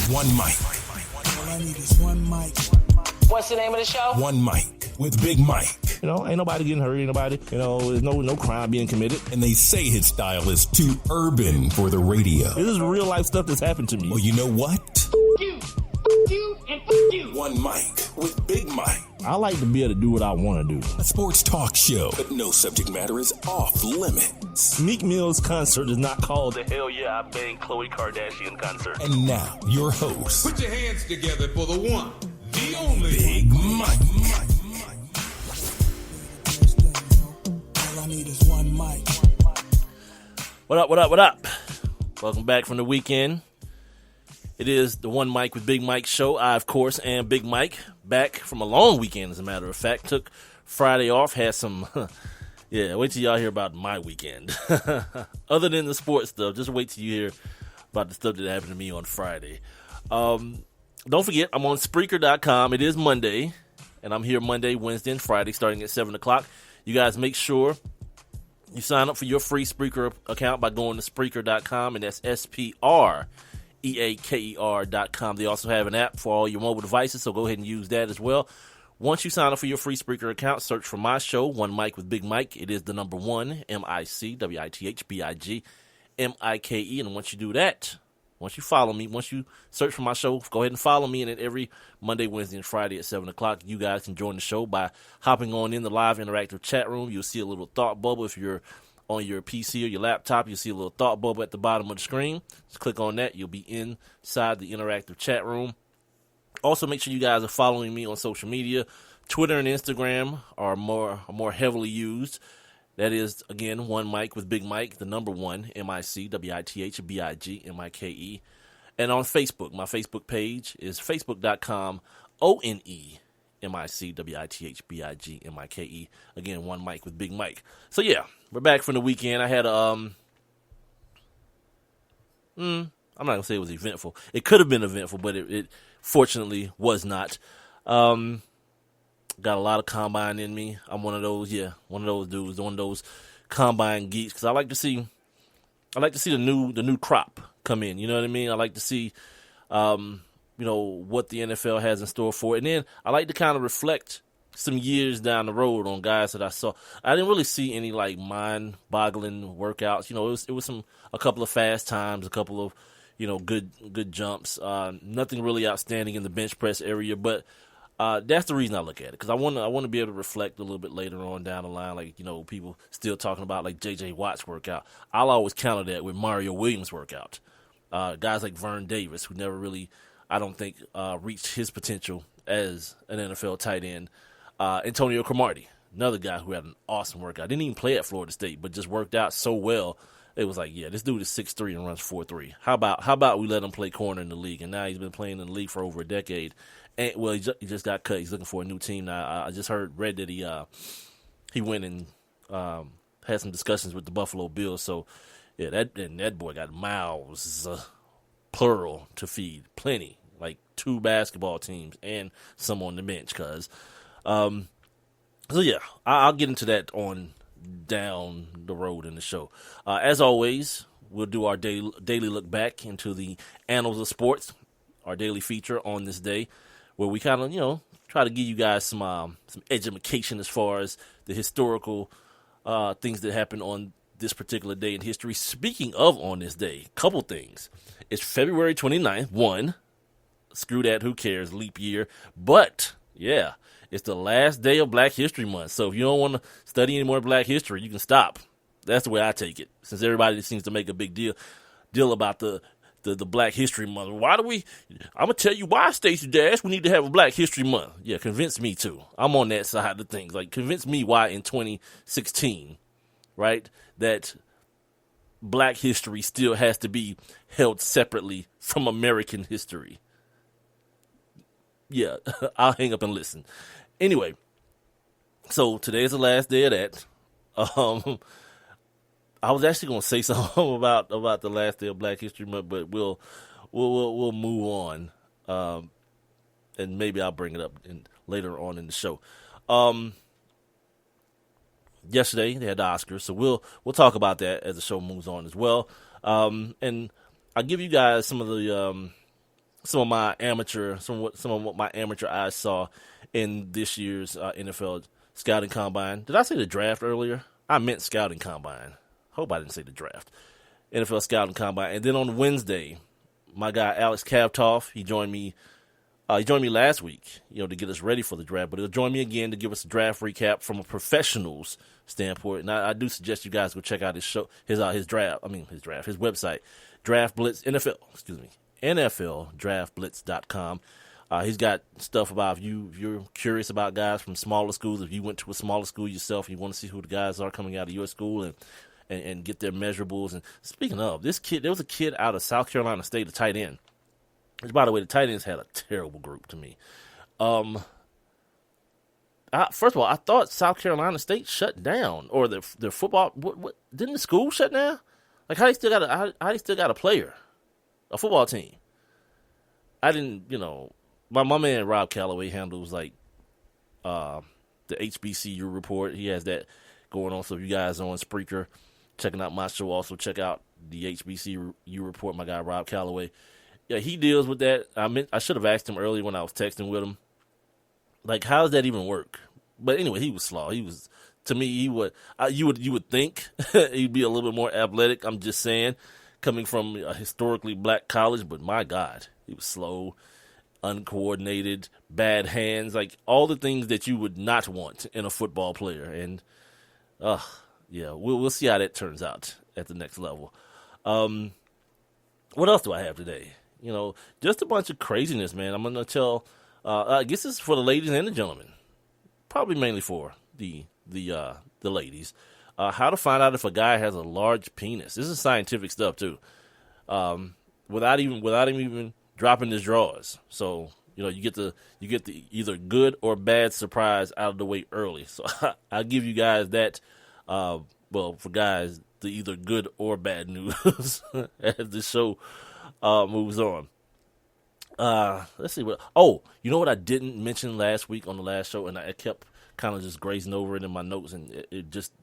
One mic. All I need is one mic. What's the name of the show? One mic with Big Mike. You know, ain't nobody getting hurt, ain't nobody, there's no crime being committed. And they say his style is too urban for the radio. This is real life stuff that's happened to me. Well, you know what? You, and you. One mic with Big Mike. I like to be able to do what I want to do. A sports talk show, but no subject matter is off limits. Meek Mill's concert is not called the Hell Yeah, I Banged Khloe Kardashian concert. And now, your host. Put your hands together for the one, the only Big Mike. All I need is one mic. What up? Welcome back from the weekend. It is the One Mic with Big Mike show. I, of course, am Big Mike, back from a long weekend, as a matter of fact. Took Friday off, had some, wait till y'all hear about my weekend. Other than the sports stuff, just wait till you hear about the stuff that happened to me on Friday. Don't forget, I'm on Spreaker.com. It is Monday, and I'm here Monday, Wednesday, and Friday, starting at 7 o'clock. You guys make sure you sign up for your free Spreaker account by going to Spreaker.com, and that's SPREAKER.com. They also have an app for all your mobile devices, so go ahead and use that as well. Once you sign up for your free Spreaker account, search for my show, One Mic with Big Mike. It is the number one, MICWITHBIGMIKE. And once you do that, once you follow me, once you search for my show, go ahead and follow me. And then every Monday, Wednesday, and Friday at 7 o'clock, you guys can join the show by hopping on in the live interactive chat room. You'll see a little thought bubble. If you're on your PC or your laptop, you'll see a little thought bubble at the bottom of the screen. Just click on that. You'll be inside the interactive chat room. Also, make sure you guys are following me on social media. Twitter and Instagram are more heavily used. That is, again, One Mic with Big Mike, the number one, MICWITHBIGMIKE. And on Facebook, my Facebook page is facebook.com, ONEMICWITHBIGMIKE. Again, One Mic with Big Mike. So, yeah, we're back from the weekend. I had I'm not going to say it was eventful. It could have been eventful, but it fortunately was not. Got a lot of combine in me. I'm one of those dudes, one of those combine geeks, because I like to see the new crop come in. You know what I mean? I like to see, what the NFL has in store for it. And then I like to kind of reflect some years down the road on guys that I saw. I didn't really see any like mind-boggling workouts. It was a couple of fast times, a couple of good jumps. Nothing really outstanding in the bench press area, but that's the reason I look at it, because I want to be able to reflect a little bit later on down the line. Like, people still talking about like J.J. Watt's workout. I'll always counter that with Mario Williams' workout. Guys like Vern Davis, who never really, I don't think, reached his potential as an NFL tight end. Antonio Cromartie, another guy who had an awesome workout. Didn't even play at Florida State, but just worked out so well. It was like, yeah, this dude is 6'3" and runs 4'3". How about we let him play corner in the league? And now he's been playing in the league for over a decade. And, well, he just got cut. He's looking for a new team now. I just read that he went and had some discussions with the Buffalo Bills. So, yeah, that boy got mouths, plural, to feed. Plenty. Like 2 basketball teams and some on the bench. So, yeah, I'll get into that on down the road in the show. As always, we'll do our daily look back into the annals of sports, our daily feature on this day, where we kind of, try to give you guys some education as far as the historical things that happened on this particular day in history. Speaking of on this day, couple things. It's February 29th, one. Screw that, who cares, leap year. But, yeah, it's the last day of Black History Month. So if you don't want to study any more Black history, you can stop. That's the way I take it, since everybody seems to make a big deal about the Black History Month. I'm going to tell you why, Stacey Dash, we need to have a Black History Month. Yeah, convince me too. I'm on that side of things. Like, convince me why in 2016, right, that Black history still has to be held separately from American history. Yeah, I'll hang up and listen. Anyway, so today is the last day of that. I was actually going to say something about the last day of Black History Month, but we'll move on, and maybe I'll bring it up later on in the show. Yesterday they had the Oscars, so we'll talk about that as the show moves on as well. And I'll give you guys some of the some of what my amateur eyes saw in this year's NFL scouting combine. Did I say the draft earlier? I meant scouting combine. Hope I didn't say the draft. NFL scouting combine. And then on Wednesday, my guy Alex Kavtoff, he joined me. He joined me last week, to get us ready for the draft. But he'll join me again to give us a draft recap from a professional's standpoint. And I do suggest you guys go check out his website, Draft Blitz NFL. NFLDraftBlitz.com. He's got stuff about if you're curious about guys from smaller schools. If you went to a smaller school yourself, you want to see who the guys are coming out of your school and get their measurables. And speaking of this kid, there was a kid out of South Carolina State, a tight end. Which, by the way, the tight ends had a terrible group to me. First of all, I thought South Carolina State shut down, or their football. What didn't the school shut down? Like how they still got a player, a football team. I didn't, my man Rob Calloway handles like the HBCU report. He has that going on. So if you guys are on Spreaker checking out my show, also check out the HBCU report. My guy Rob Calloway. Yeah, he deals with that. I should have asked him earlier when I was texting with him. Like, how does that even work? But anyway, he was slow. He was, to me, you would think he'd be a little bit more athletic. I'm just saying, coming from a historically black college, but my God, he was slow, uncoordinated, bad hands, like all the things that you would not want in a football player. And, yeah, we'll see how that turns out at the next level. What else do I have today? Just a bunch of craziness, man. I'm going to tell, I guess this is for the ladies and the gentlemen. Probably mainly for the ladies. How to find out if a guy has a large penis. This is scientific stuff, too. Without him even dropping his drawers. So, you get the either good or bad surprise out of the way early. So, I'll give you guys that, for guys, the either good or bad news as the show moves on. Let's see what. Oh, you know what I didn't mention last week on the last show, and I kept kind of just grazing over it in my notes, and it just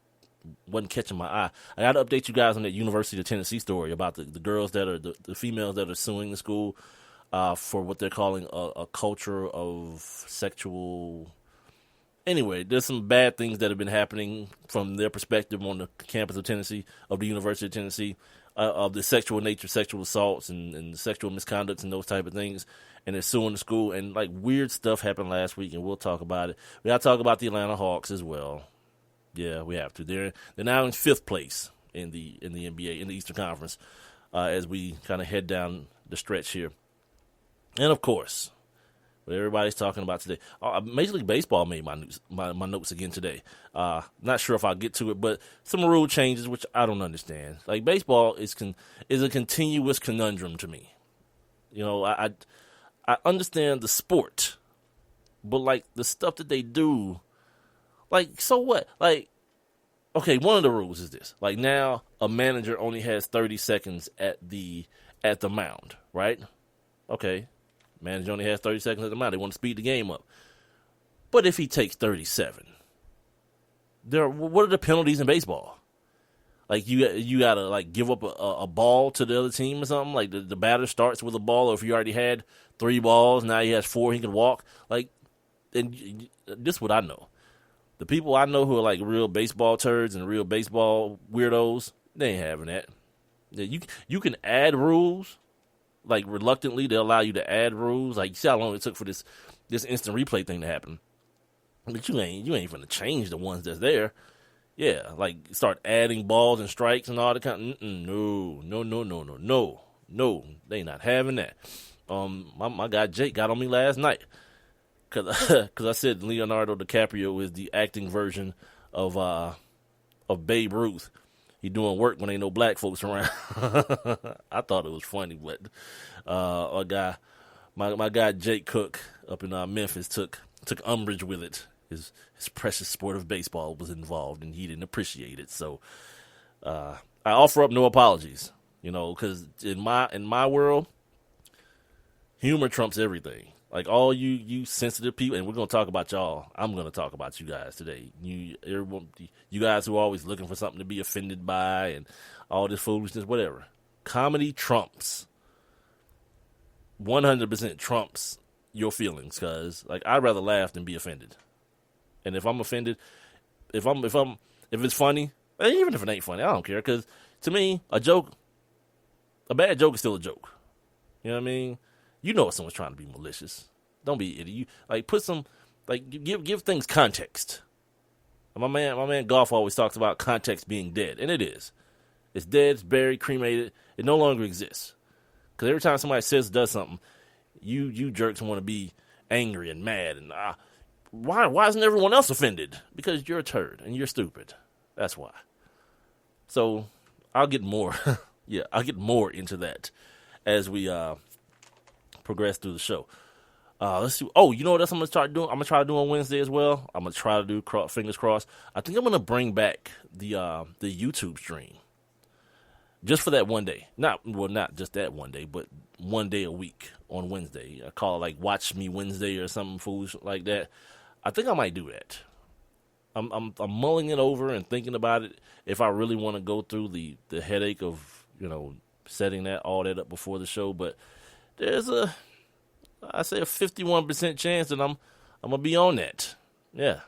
wasn't catching my eye. I got to update you guys on that University of Tennessee story about the girls that are the females that are suing the school for what they're calling a culture of sexual. Anyway, there's some bad things that have been happening from their perspective on the campus of the University of Tennessee. Of the sexual nature, sexual assaults, and sexual misconducts and those type of things, and they're suing the school, and like weird stuff happened last week, and we'll talk about it. We got to talk about the Atlanta Hawks as well. Yeah, we have to. They're now in 5th place in the NBA in the Eastern Conference as we kind of head down the stretch here, and of course, what everybody's talking about today. Major League Baseball made my notes again today. Not sure if I'll get to it, but some rule changes, which I don't understand. Like, baseball is a continuous conundrum to me. I understand the sport, but, like, the stuff that they do, like, so what? Like, okay, one of the rules is this. Like, now a manager only has 30 seconds at the mound, right? Okay. Manager only has 30 seconds at the mound. They want to speed the game up. But if he takes 37, what are the penalties in baseball? Like, you got to, like, give up a ball to the other team or something? Like, the batter starts with a ball, or if you already had 3 balls, now he has 4, he can walk. Like, and this is what I know. The people I know who are, like, real baseball turds and real baseball weirdos, they ain't having that. You can add rules. Like, reluctantly, they'll allow you to add rules. Like, you see how long it took for this instant replay thing to happen. But you ain't going to change the ones that's there. Yeah, like, start adding balls and strikes and all that kind of, no, they not having that. My guy Jake got on me last night because I said Leonardo DiCaprio is the acting version of Babe Ruth. He doing work when ain't no black folks around. I thought it was funny, but my guy Jake Cook up in Memphis took umbrage with it. His precious sport of baseball was involved, and he didn't appreciate it. So I offer up no apologies, because in my world, humor trumps everything. Like, all you sensitive people, and we're going to talk about y'all. I'm going to talk about you guys today. You guys who are always looking for something to be offended by and all this foolishness, whatever. Comedy trumps 100% trumps your feelings, because like I'd rather laugh than be offended. And if I'm offended, if it's funny, and even if it ain't funny, I don't care, because to me, a bad joke is still a joke. You know what I mean? You know if someone's trying to be malicious. Don't be an idiot. You like put some give things context. My man Golf always talks about context being dead, and it is. It's dead, it's buried, cremated. It no longer exists. Because every time somebody says or does something, you jerks want to be angry and mad and why isn't everyone else offended? Because you're a turd and you're stupid. That's why. So I'll get more. I'll get more into that as we progress through the show. Let's see. Oh, you know what else I'm gonna start doing? I'm gonna try to do on Wednesday as well. I'm gonna try to do fingers crossed. I think I'm gonna bring back the YouTube stream just for that one day. Not just that one day, but one day a week on Wednesday. I call it like Watch Me Wednesday or something foolish like that. I think I might do that. I'm mulling it over and thinking about it. If I really want to go through the headache of setting all that up before the show, but there's I say a 51% chance that I'm gonna be on that. Yeah,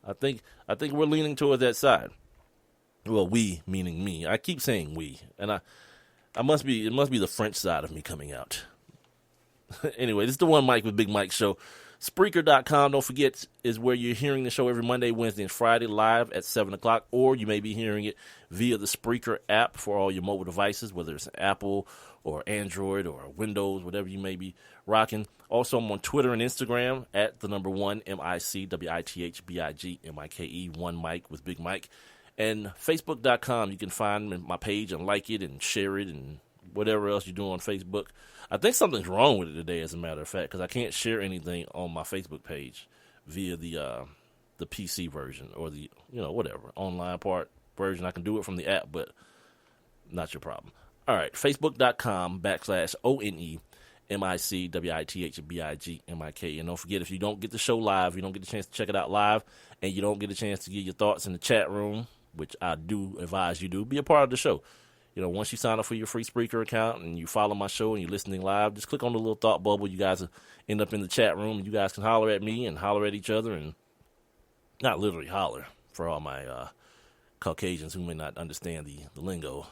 I think we're leaning towards that side. Well, we meaning me. I keep saying we, and it must be the French side of me coming out. Anyway, this is the One Mic with Big Mike show. Spreaker.com, don't forget, is where you're hearing the show every Monday, Wednesday, and Friday live at 7 o'clock, or you may be hearing it via the Spreaker app for all your mobile devices, whether it's Apple or Android or Windows, whatever you may be rocking. Also, I'm on Twitter and Instagram at the number 1 MICWITHBIGMIKE, One Mic with Big Mike. And Facebook.com, you can find my page and like it and share it and whatever else you do on Facebook. I think something's wrong with it today, as a matter of fact, because I can't share anything on my Facebook page via the PC version or the whatever online part version. I can do it from the app, but not your problem. All right, Facebook.com/ONEMICWITHBIGMIKE. And don't forget, if you don't get the show live, you don't get the chance to check it out live, and you don't get a chance to get your thoughts in the chat room, which I do advise you do, be a part of the show. Once you sign up for your free Spreaker account and you follow my show and you're listening live, just click on the little thought bubble. You guys end up in the chat room, and you guys can holler at me and holler at each other, and not literally holler for all my Caucasians who may not understand the lingo.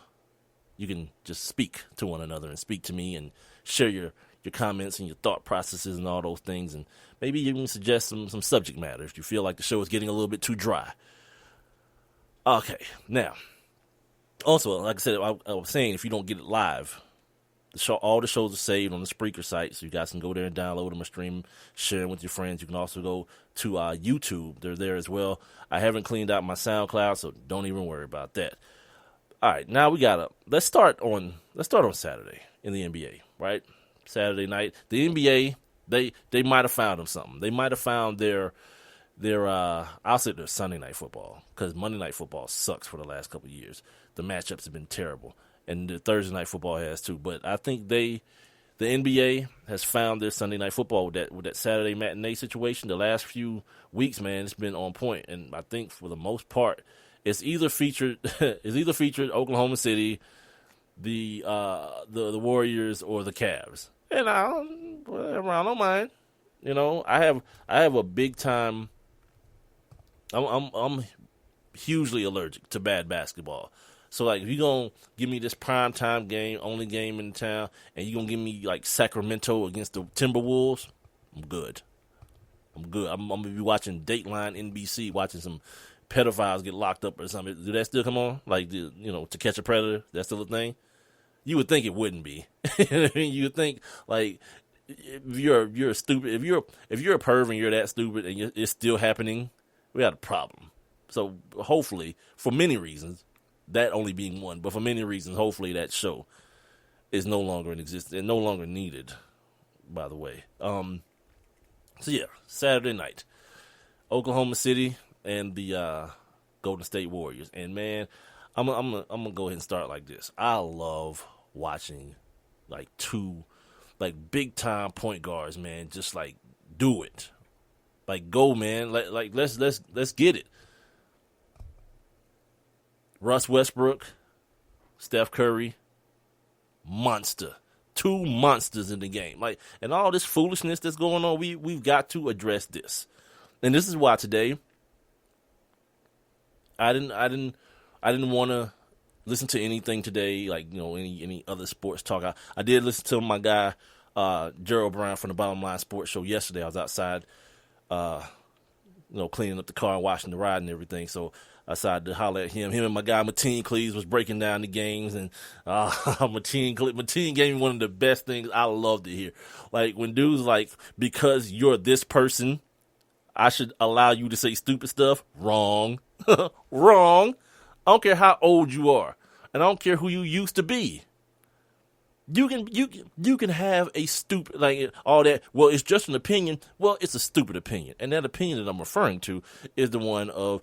You can just speak to one another and speak to me and share your comments and your thought processes and all those things, and maybe even suggest some subject matter if you feel like the show is getting a little bit too dry. Okay, now, also, like I said, I was saying, if you don't get it live, all the shows are saved on the Spreaker site, so you guys can go there and download them or stream, share them with your friends. You can also go to YouTube. They're there as well. I haven't cleaned out my SoundCloud, so don't even worry about that. All right, now let's start on Saturday in the NBA, right? Saturday night, the NBA, they might have found them something. They might have found their I'll say their Sunday night football, because Monday night football sucks for the last couple of years. The matchups have been terrible, and the Thursday night football has too. But I think the NBA has found their Sunday night football with that Saturday matinee situation. The last few weeks, man, it's been on point, and I think for the most part, it's either featured Oklahoma City, the Warriors, or the Cavs. And I don't mind. I have a big time. I'm hugely allergic to bad basketball. So, like, if you're going to give me this primetime game, only game in town, and you're going to give me, like, Sacramento against the Timberwolves, I'm good. I'm going to be watching Dateline NBC, watching some pedophiles get locked up or something. Do that still come on? Like, To Catch a Predator, that's still a thing? You would think it wouldn't be. You would think, like, if you're stupid, if you're a perv and you're that stupid and it's still happening, we got a problem. So, hopefully, for many reasons, that only being one, but for many reasons, hopefully that show is no longer in existence and no longer needed, by the way. So yeah, Saturday night, Oklahoma City and the Golden State Warriors. And man, I'm gonna go ahead and start like this. I love watching like two big time point guards, man, just like do it. Like go, man. Let's get it. Russ Westbrook, Steph Curry, monster. two monsters in the game. Like, and all this foolishness that's going on, we've got to address this. And this is why today I didn't want to listen to anything today, like, any other sports talk. I did listen to my guy Gerald Brown from the Bottom Line Sports Show yesterday. I was outside, cleaning up the car and watching the ride and everything. So I decided to holler at him. Him and my guy Mateen Cleaves was breaking down the games, and Mateen gave me one of the best things I love to hear. Like, when dudes like, because you're this person, I should allow you to say stupid stuff. Wrong. Wrong. I don't care how old you are, and I don't care who you used to be. You can have a stupid, like, all that. Well, it's just an opinion. Well, it's a stupid opinion, and that opinion that I'm referring to is the one of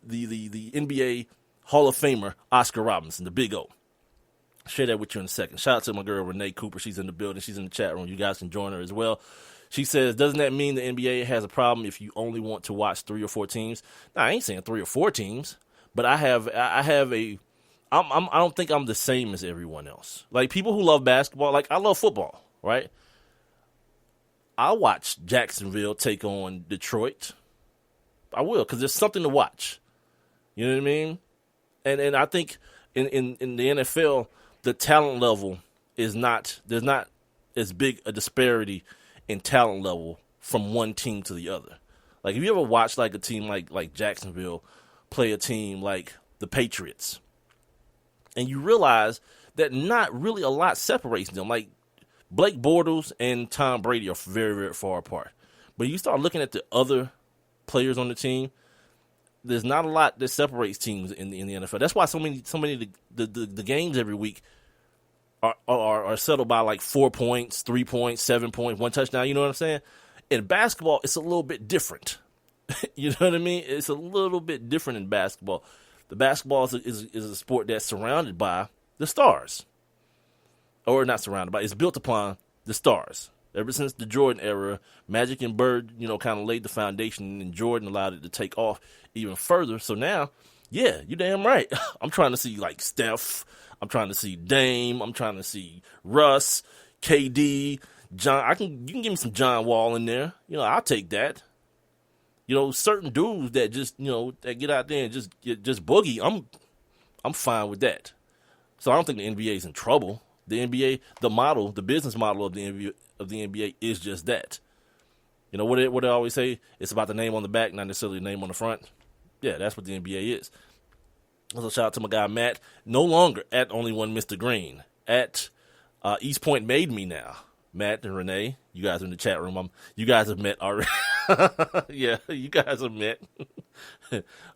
the NBA Hall of Famer Oscar Robertson, the Big O. Share that with you in a second. Shout out to my girl Renee Cooper. She's in the building. She's in the chat room. You guys can join her as well. She says, doesn't that mean the NBA has a problem if you only want to watch 3 or 4 teams? Now, I ain't saying 3 or 4 teams, but I don't think I'm the same as everyone else. Like, people who love basketball, like, I love football, right? I'll watch Jacksonville take on Detroit. I will, because there's something to watch. You know what I mean? And I think in the NFL, the talent level there's not as big a disparity in talent level from one team to the other. Like, if you ever watch, like, a team like Jacksonville play a team like the Patriots, and you realize that not really a lot separates them. Like, Blake Bortles and Tom Brady are very, very far apart. But you start looking at the other players on the team, there's not a lot that separates teams in the NFL. That's why so many the games every week are settled by like 4 points, 3 points, 7 points, 1 touchdown. You know what I'm saying? In basketball, it's a little bit different. You know what I mean? It's a little bit different in basketball. The basketball is a sport that's surrounded by the stars. Or not surrounded by, it's built upon the stars. Ever since the Jordan era, Magic and Bird, kind of laid the foundation, and Jordan allowed it to take off even further. So now, yeah, you're damn right. I'm trying to see, like, Steph. I'm trying to see Dame. I'm trying to see Russ, KD, John. You can give me some John Wall in there. I'll take that. Certain dudes that just, that get out there and just boogie, I'm fine with that. So I don't think the NBA is in trouble. The NBA, the business model of the NBA is just that. What they always say, it's about the name on the back, not necessarily the name on the front. Yeah, that's what the NBA is. Also, shout out to my guy Matt, no longer at Only One Mr. Green, at East Point Made Me now. Matt and Renee, you guys are in the chat room. You guys have met already. Yeah, you guys have met.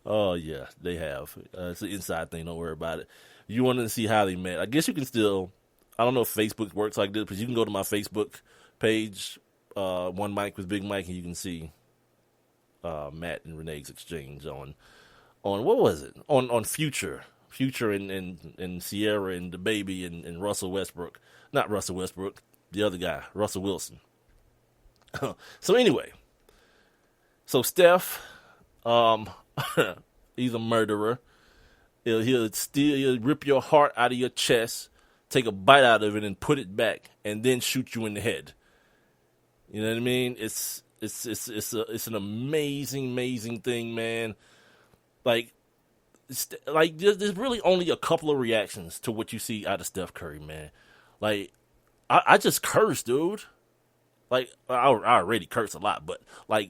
Oh, yeah, they have. It's an inside thing. Don't worry about it. You wanted to see how they met. I guess you can still, I don't know if Facebook works like this, but you can go to my Facebook page, One Mic with Big Mike, and you can see Matt and Renee's exchange on what was it? On Future and Sierra and the baby and Russell Westbrook. Not Russell Westbrook, the other guy, Russell Wilson. So anyway, Steph, he's a murderer. He'll rip your heart out of your chest, take a bite out of it, and put it back, and then shoot you in the head. You know what I mean? It's an amazing thing, man. Like there's really only a couple of reactions to what you see out of Steph Curry, man. Like, I just curse, dude. Like, I already curse a lot, but like,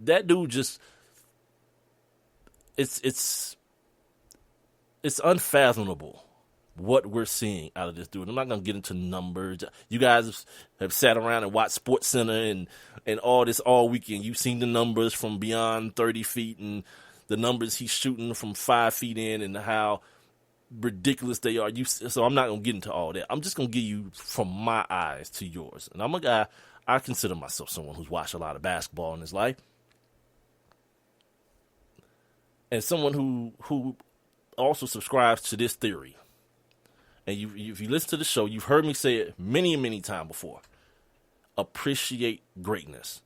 that dude just, it's unfathomable what we're seeing out of this dude. I'm not going to get into numbers. You guys have sat around and watched Sports Center and all this all weekend. You've seen the numbers from beyond 30 feet and the numbers he's shooting from 5 feet in and how ridiculous they are. So I'm not going to get into all that. I'm just going to give you from my eyes to yours. And I'm a guy, I consider myself someone who's watched a lot of basketball in his life. And someone who also subscribes to this theory. And if you listen to the show, you've heard me say it many times before. Appreciate greatness.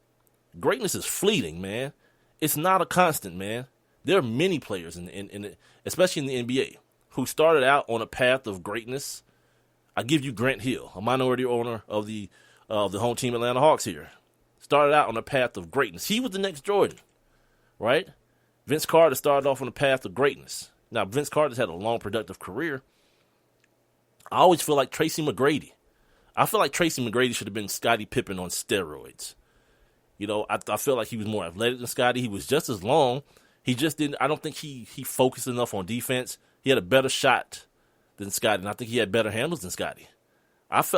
Greatness is fleeting, man. It's not a constant, man. There are many players, in especially in the NBA, who started out on a path of greatness, I give you Grant Hill, a minority owner of the home team Atlanta Hawks here. Started out on a path of greatness. He was the next Jordan, right? Vince Carter started off on a path of greatness. Now, Vince Carter's had a long, productive career. I always feel like Tracy McGrady. I feel like Tracy McGrady should have been Scottie Pippen on steroids. You know, I feel like he was more athletic than Scottie. He was just as long. He just didn't. I don't think he focused enough on defense. He had a better shot than Scottie, and I think he had better handles than Scottie.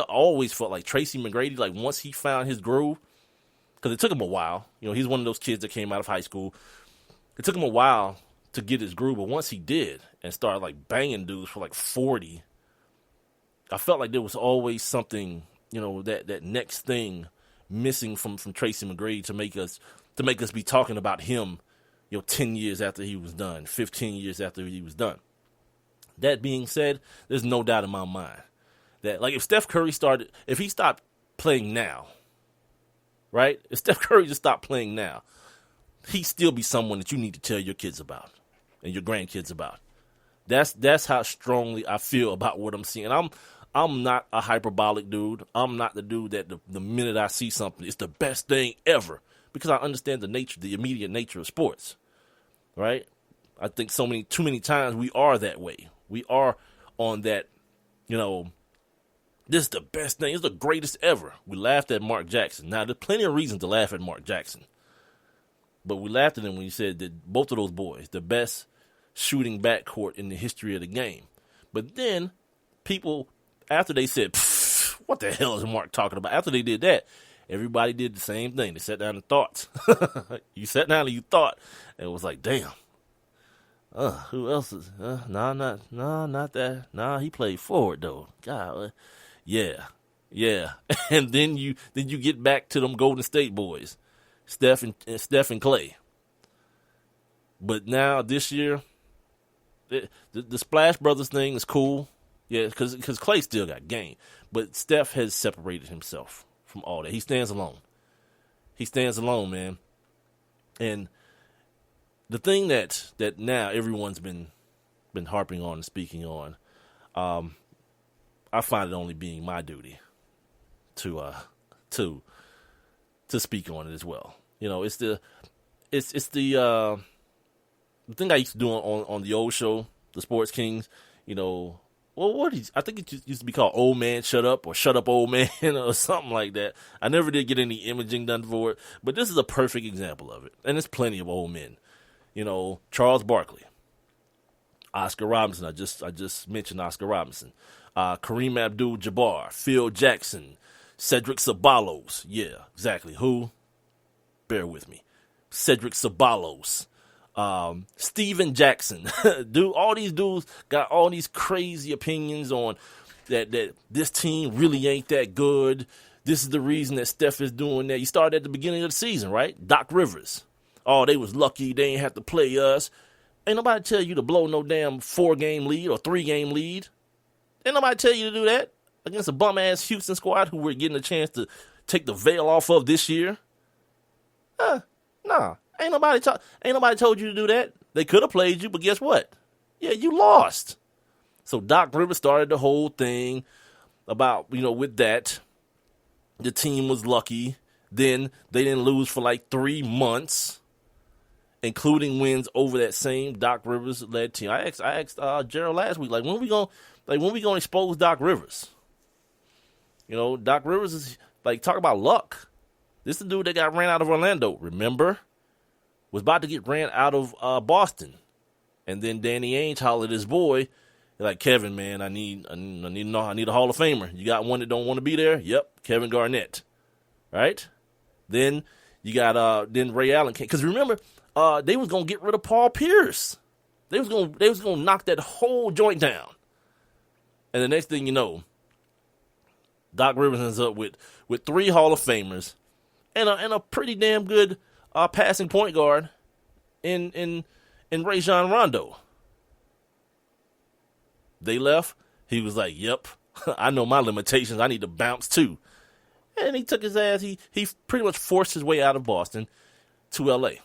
Always felt like Tracy McGrady, like once he found his groove, because it took him a while. You know, he's one of those kids that came out of high school. It took him a while to get his groove, but once he did and started like banging dudes for like 40, I felt like there was always something, you know, that next thing missing from Tracy McGrady to make us be talking about him, you know, 10 years after he was done, 15 years after he was done. That being said, there's no doubt in my mind that, like, if Steph Curry if he stopped playing now, right? If Steph Curry just stopped playing now, he'd still be someone that you need to tell your kids about and your grandkids about. That's how strongly I feel about what I'm seeing. I'm not a hyperbolic dude. I'm not the dude that the minute I see something, it's the best thing ever, because I understand the immediate nature of sports, right? I think too many times we are that way. We are on that, you know, this is the best thing. It's the greatest ever. We laughed at Mark Jackson. Now, there's plenty of reasons to laugh at Mark Jackson, but we laughed at him when he said that both of those boys, the best shooting backcourt in the history of the game. But then people, after they said, what the hell is Mark talking about? After they did that, everybody did the same thing. They sat down and thought. You sat down and you thought, and it was like, damn. Who else is? Not that. Nah, he played forward though. God, yeah. And then you get back to them Golden State boys, Steph and Clay. But now this year, the Splash Brothers thing is cool. Yeah, because Clay still got game, but Steph has separated himself from all that. He stands alone. He stands alone, man. And the thing that now everyone's been harping on and speaking on, I find it only being my duty to speak on it as well. You know, it's the thing I used to do on the old show, the Sports Kings. You know, well, I think it used to be called Old Man Shut Up or Shut Up Old Man or something like that. I never did get any imaging done for it, but this is a perfect example of it. And there's plenty of old men. You know, Charles Barkley, Oscar Robinson. I just mentioned Oscar Robinson. Kareem Abdul-Jabbar, Phil Jackson, Cedric Ceballos. Yeah, exactly. Who? Bear with me. Cedric Ceballos. Steven Jackson. Dude, all these dudes got all these crazy opinions on that this team really ain't that good. This is the reason that Steph is doing that. You started at the beginning of the season, right? Doc Rivers. Oh, they was lucky they ain't have to play us. Ain't nobody tell you to blow no damn 4-game lead or 3-game lead. Ain't nobody tell you to do that against a bum-ass Houston squad who we're getting a chance to take the veil off of this year. Nah. Ain't nobody told you to do that. They could have played you, but guess what? Yeah, you lost. So Doc Rivers started the whole thing about, you know, with that, the team was lucky. Then they didn't lose for like 3 months, including wins over that same Doc Rivers led team. I asked Gerald last week, when we gonna expose Doc Rivers? You know, Doc Rivers is talk about luck. This is the dude that got ran out of Orlando. Remember, was about to get ran out of Boston, and then Danny Ainge hollered at his boy, like, Kevin, man, I need a Hall of Famer. You got one that don't want to be there? Yep, Kevin Garnett, right? Then you got then Ray Allen came, because remember. They was gonna get rid of Paul Pierce. They was gonna knock that whole joint down. And the next thing you know, Doc Rivers ends up with 3 Hall of Famers and a pretty damn good passing point guard in Rajon Rondo. They left. He was like, "Yep, I know my limitations. I need to bounce too." And he took his ass. He pretty much forced his way out of Boston to L.A.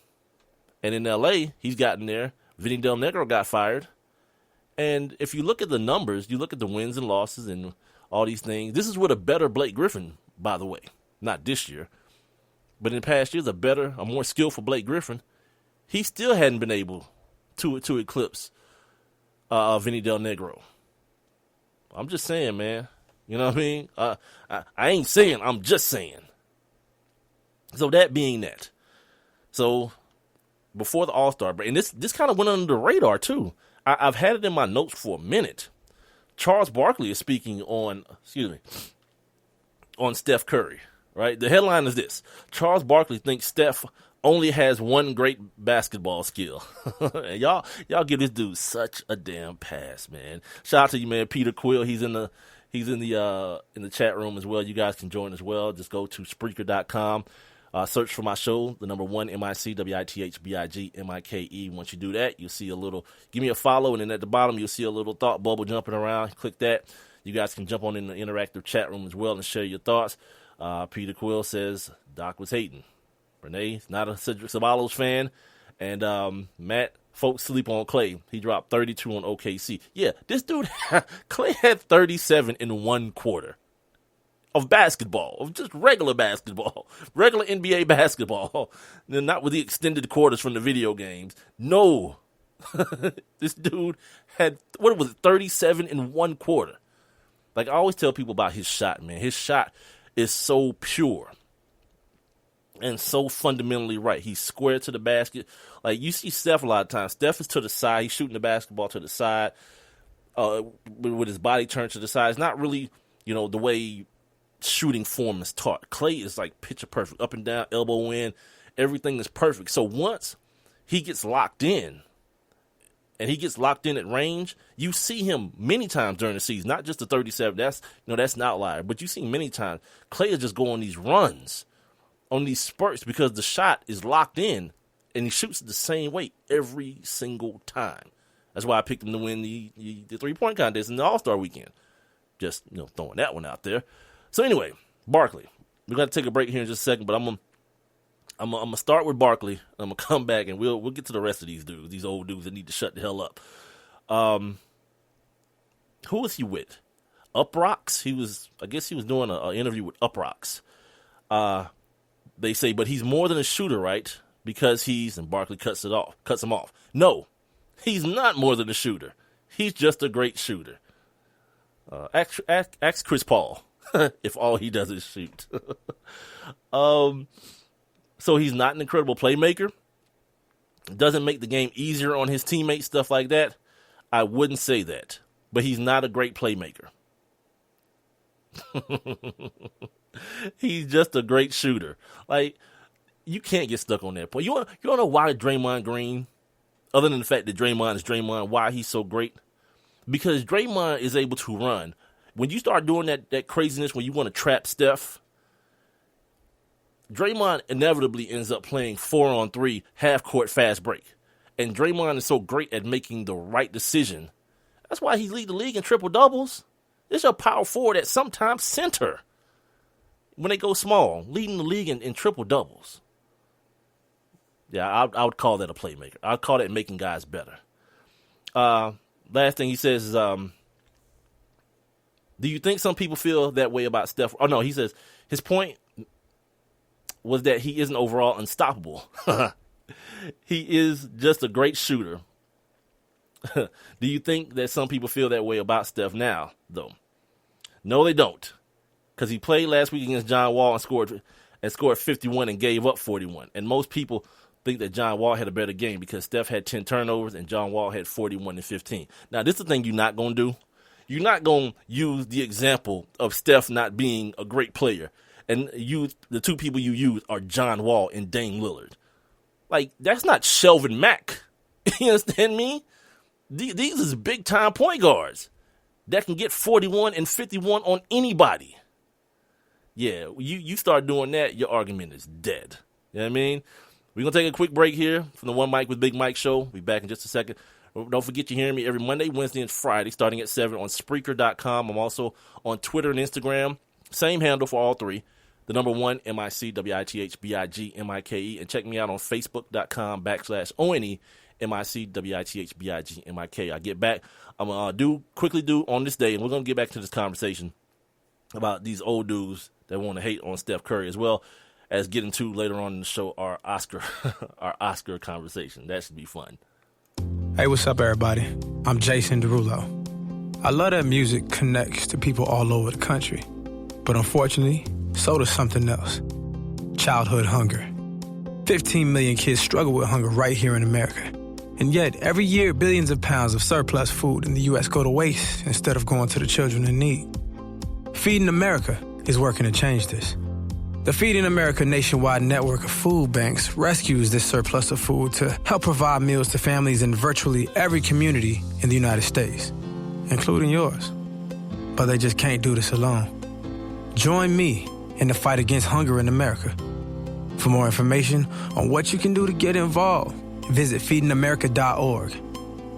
And in L.A., he's gotten there. Vinny Del Negro got fired. And if you look at the numbers, you look at the wins and losses and all these things. This is with a better Blake Griffin, by the way. Not this year. But in past years, a more skillful Blake Griffin, he still hadn't been able to eclipse Vinny Del Negro. I'm just saying, man. You know what I mean? I ain't saying, I'm just saying. So that being that. So before the All-Star break, and this kind of went under the radar too. I've had it in my notes for a minute. Charles Barkley is speaking on Steph Curry, right? The headline is this: Charles Barkley thinks Steph only has one great basketball skill. And y'all give this dude such a damn pass, man. Shout out to you, man, Peter Quill. He's in the chat room as well. You guys can join as well. Just go to Spreaker.com. Search for my show, the number 1 MICWITHBIGMIKE. Once you do that, you'll see give me a follow, and then at the bottom, you'll see a little thought bubble jumping around. Click that. You guys can jump on in the interactive chat room as well and share your thoughts. Peter Quill says, Doc was hating. Renee's not a Cedric Ceballos fan. And Matt, folks sleep on Clay. He dropped 32 on OKC. Yeah, this dude, Clay had 37 in one quarter. Of basketball, of just regular basketball, regular NBA basketball, not with the extended quarters from the video games. No, this dude had, 37 in one quarter. Like I always tell people about his shot, man. His shot is so pure and so fundamentally right. He's square to the basket. Like you see Steph a lot of times. Steph is to the side. He's shooting the basketball to the side with his body turned to the side. It's not really, the way shooting form is taught. Clay is like picture perfect, up and down, elbow in, everything is perfect. So once he gets locked in, and he gets locked in at range, you see him many times during the season, not just the 37. That's an outlier, but you see many times Clay is just go on these runs, on these spurts because the shot is locked in, and he shoots it the same way every single time. That's why I picked him to win the 3-point contest in the All-Star weekend. Just throwing that one out there. So anyway, Barkley. We're gonna take a break here in just a second, but I'm gonna start with Barkley. I'm gonna come back and we'll get to the rest of these dudes, these old dudes that need to shut the hell up. Who was he with? Uprocks. I guess he was doing an interview with Uprocks. They say, but he's more than a shooter, right? Because and Barkley cuts him off. No, he's not more than a shooter. He's just a great shooter. Ask Chris Paul. If all he does is shoot. So he's not an incredible playmaker. Doesn't make the game easier on his teammates, stuff like that. I wouldn't say that. But he's not a great playmaker. He's just a great shooter. Like, you can't get stuck on that point. You don't know why Draymond Green, other than the fact that Draymond is Draymond, why he's so great? Because Draymond is able to run. When you start doing that craziness, when you want to trap Steph, Draymond inevitably ends up playing 4-on-3, half-court fast break. And Draymond is so great at making the right decision. That's why he leads the league in triple-doubles. It's your power forward at sometimes center. When they go small, leading the league in triple-doubles. Yeah, I would call that a playmaker. I'd call that making guys better. Last thing he says is, do you think some people feel that way about Steph? Oh, no, he says his point was that he isn't overall unstoppable. He is just a great shooter. Do you think that some people feel that way about Steph now, though? No, they don't. Because he played last week against John Wall and scored 51 and gave up 41. And most people think that John Wall had a better game because Steph had 10 turnovers and John Wall had 41 and 15. Now, this is the thing you're not going to do. You're not going to use the example of Steph not being a great player. And the two people you use are John Wall and Dame Lillard. Like, that's not Shelvin Mack. You understand me? These is big-time point guards that can get 41 and 51 on anybody. Yeah, you start doing that, your argument is dead. You know what I mean? We're going to take a quick break here from the One Mic with Big Mike show. We'll be back in just a second. Don't forget you're hearing me every Monday, Wednesday, and Friday, starting at 7 on Spreaker.com. I'm also on Twitter and Instagram. Same handle for all three. The number 1, MICWITHBIGMIKE. And check me out on Facebook.com/ONE, MICWITHBIGMIKE. I get back. I'm going to quickly do on this day, and we're going to get back to this conversation. about these old dudes that want to hate on Steph Curry, as well as get into later on in the show our Oscar our Oscar conversation. That should be fun. Hey, what's up, everybody? I'm Jason Derulo. I love that music connects to people all over the country. But unfortunately, so does something else. Childhood hunger. 15 million kids struggle with hunger right here in America. And yet, every year, billions of pounds of surplus food in the U.S. go to waste instead of going to the children in need. Feeding America is working to change this. The Feeding America nationwide network of food banks rescues this surplus of food to help provide meals to families in virtually every community in the United States, including yours. But they just can't do this alone. Join me in the fight against hunger in America. For more information on what you can do to get involved, visit feedingamerica.org.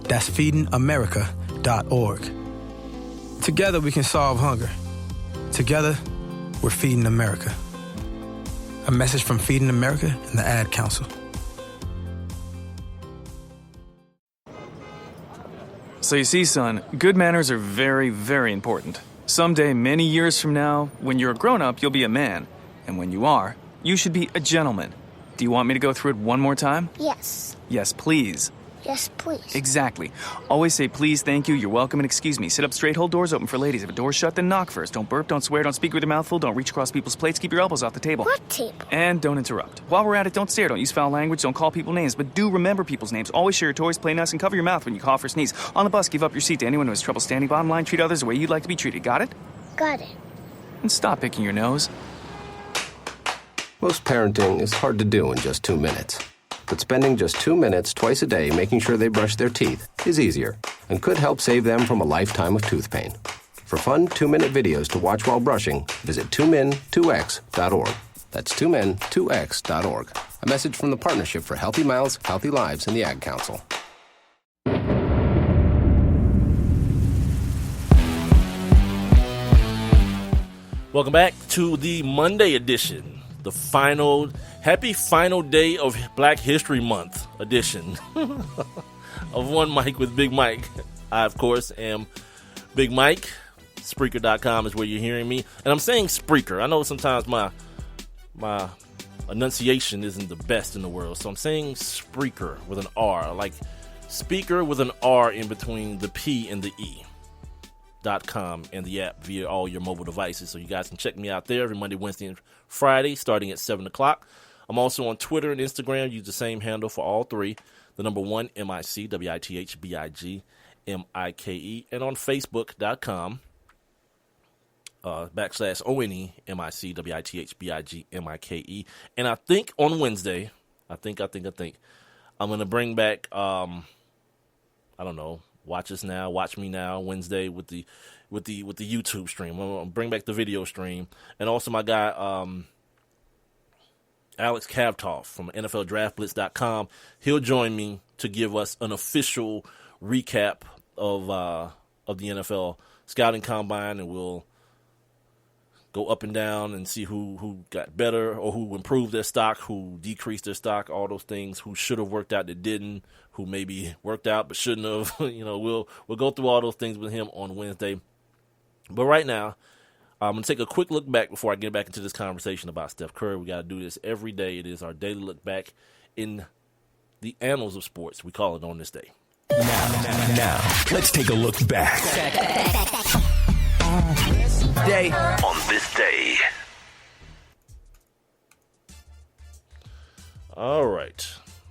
That's feedingamerica.org. Together we can solve hunger. Together, we're feeding America. A message from Feeding America and the Ad Council. So you see, son, good manners are very, very important. Someday, many years from now, when you're a grown-up, you'll be a man. And when you are, you should be a gentleman. Do you want me to go through it one more time? Yes. Yes, please. Yes, please. Exactly. Always say please, thank you, you're welcome, and excuse me. Sit up straight, hold doors open for ladies. If a door's shut, then knock first. Don't burp, don't swear, don't speak with your mouth full, don't reach across people's plates, keep your elbows off the table. What table? And don't interrupt. While we're at it, don't stare, don't use foul language, don't call people names, but do remember people's names. Always share your toys, play nice, and cover your mouth when you cough or sneeze. On the bus, give up your seat to anyone who has trouble standing. Bottom line, treat others the way you'd like to be treated. Got it? Got it. And stop picking your nose. Most parenting is hard to do in just 2 minutes. But spending just 2 minutes twice a day making sure they brush their teeth is easier and could help save them from a lifetime of tooth pain. For fun 2-minute videos to watch while brushing, visit 2min2x.org. That's 2min2x.org. A message from the Partnership for Healthy Mouths, Healthy Lives, and the Ad Council. Welcome back to the Monday edition, the happy final day of Black History Month edition of One Mic with Big Mike. I, of course, am Big Mike. Spreaker.com is where you're hearing me. And I'm saying Spreaker. I know sometimes my enunciation isn't the best in the world, so I'm saying Spreaker with an R, like speaker with an R in between the P and the E. .com and the app via all your mobile devices. So you guys can check me out there every Monday, Wednesday, and Friday starting at 7 o'clock. I'm also on Twitter and Instagram. Use the same handle for all three. The number 1, MIC, WITHBIG, MIKE. And on Facebook.com, /ONE, MIC, WITHBIG, MIKE. And I think on Wednesday, I think, I'm going to bring back, I don't know, Watch Us Now, Watch Me Now, Wednesday with the YouTube stream. I'm going to bring back the video stream. And also my guy, Alex Kavtoff from NFLDraftBlitz.com. He'll join me to give us an official recap of the NFL scouting combine, and we'll go up and down and see who got better or who improved their stock, who decreased their stock, all those things, who should have worked out that didn't, who maybe worked out but shouldn't have. We'll go through all those things with him on Wednesday. But right now, I'm going to take a quick look back before I get back into this conversation about Steph Curry. We got to do this every day. It is our daily look back in the annals of sports. We call it On This Day. Now, let's take a look back. On this day. All right.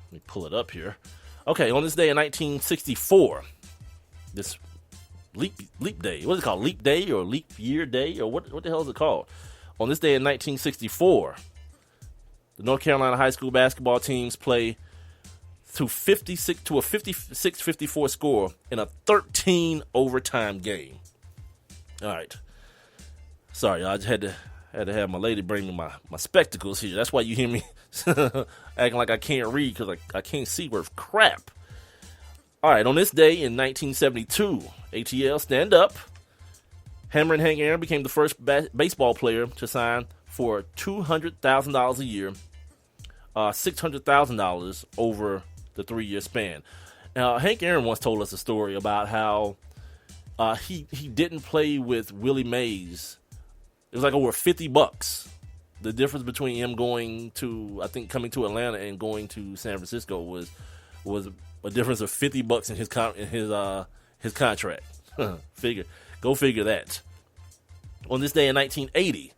Let me pull it up here. Okay, on this day in 1964, this leap day. What is it called? Leap day or leap year day? Or what the hell is it called? On this day in 1964, the North Carolina high school basketball teams play to a 56-54 score in a 13 overtime game. All right. Sorry, I just had to have my lady bring me my spectacles here. That's why you hear me acting like I can't read, because I can't see worth crap. All right, on this day in 1972, ATL, stand up. Hammer and Hank Aaron became the first baseball player to sign for $200,000 a year, $600,000 over the 3-year span. Now, Hank Aaron once told us a story about how he didn't play with Willie Mays It was like over $50. The difference between him coming to Atlanta and going to San Francisco was a difference of $50 in his contract. Go figure that. On this day in 1980,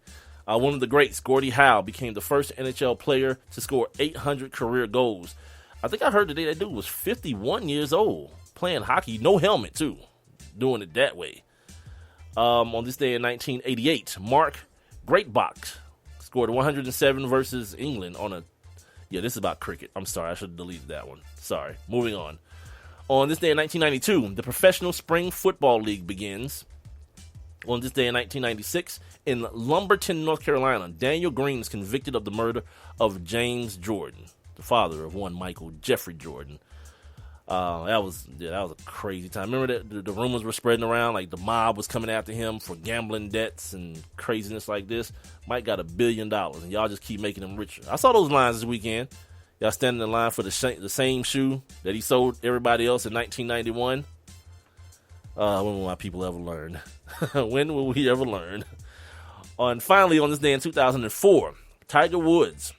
one of the greats, Gordie Howe, became the first NHL player to score 800 career goals. I think I heard today that dude was 51 years old, playing hockey, no helmet too, doing it that way. On this day in 1988, Mark Greatbach scored 107 versus England on a... Yeah, this is about cricket. I'm sorry, I should have deleted that one. Sorry. Moving on. On this day in 1992, the Professional Spring Football League begins. On this day in 1996, in Lumberton, North Carolina, Daniel Green is convicted of the murder of James Jordan, the father of one Michael Jeffrey Jordan. That was a crazy time. Remember that the rumors were spreading around, like the mob was coming after him for gambling debts and craziness like this. Mike got $1 billion, and y'all just keep making him richer. I saw those lines this weekend. Y'all standing in line for the same shoe that he sold everybody else in 1991. When will my people ever learn? When will we ever learn? And finally, on this day in 2004, Tiger Woods,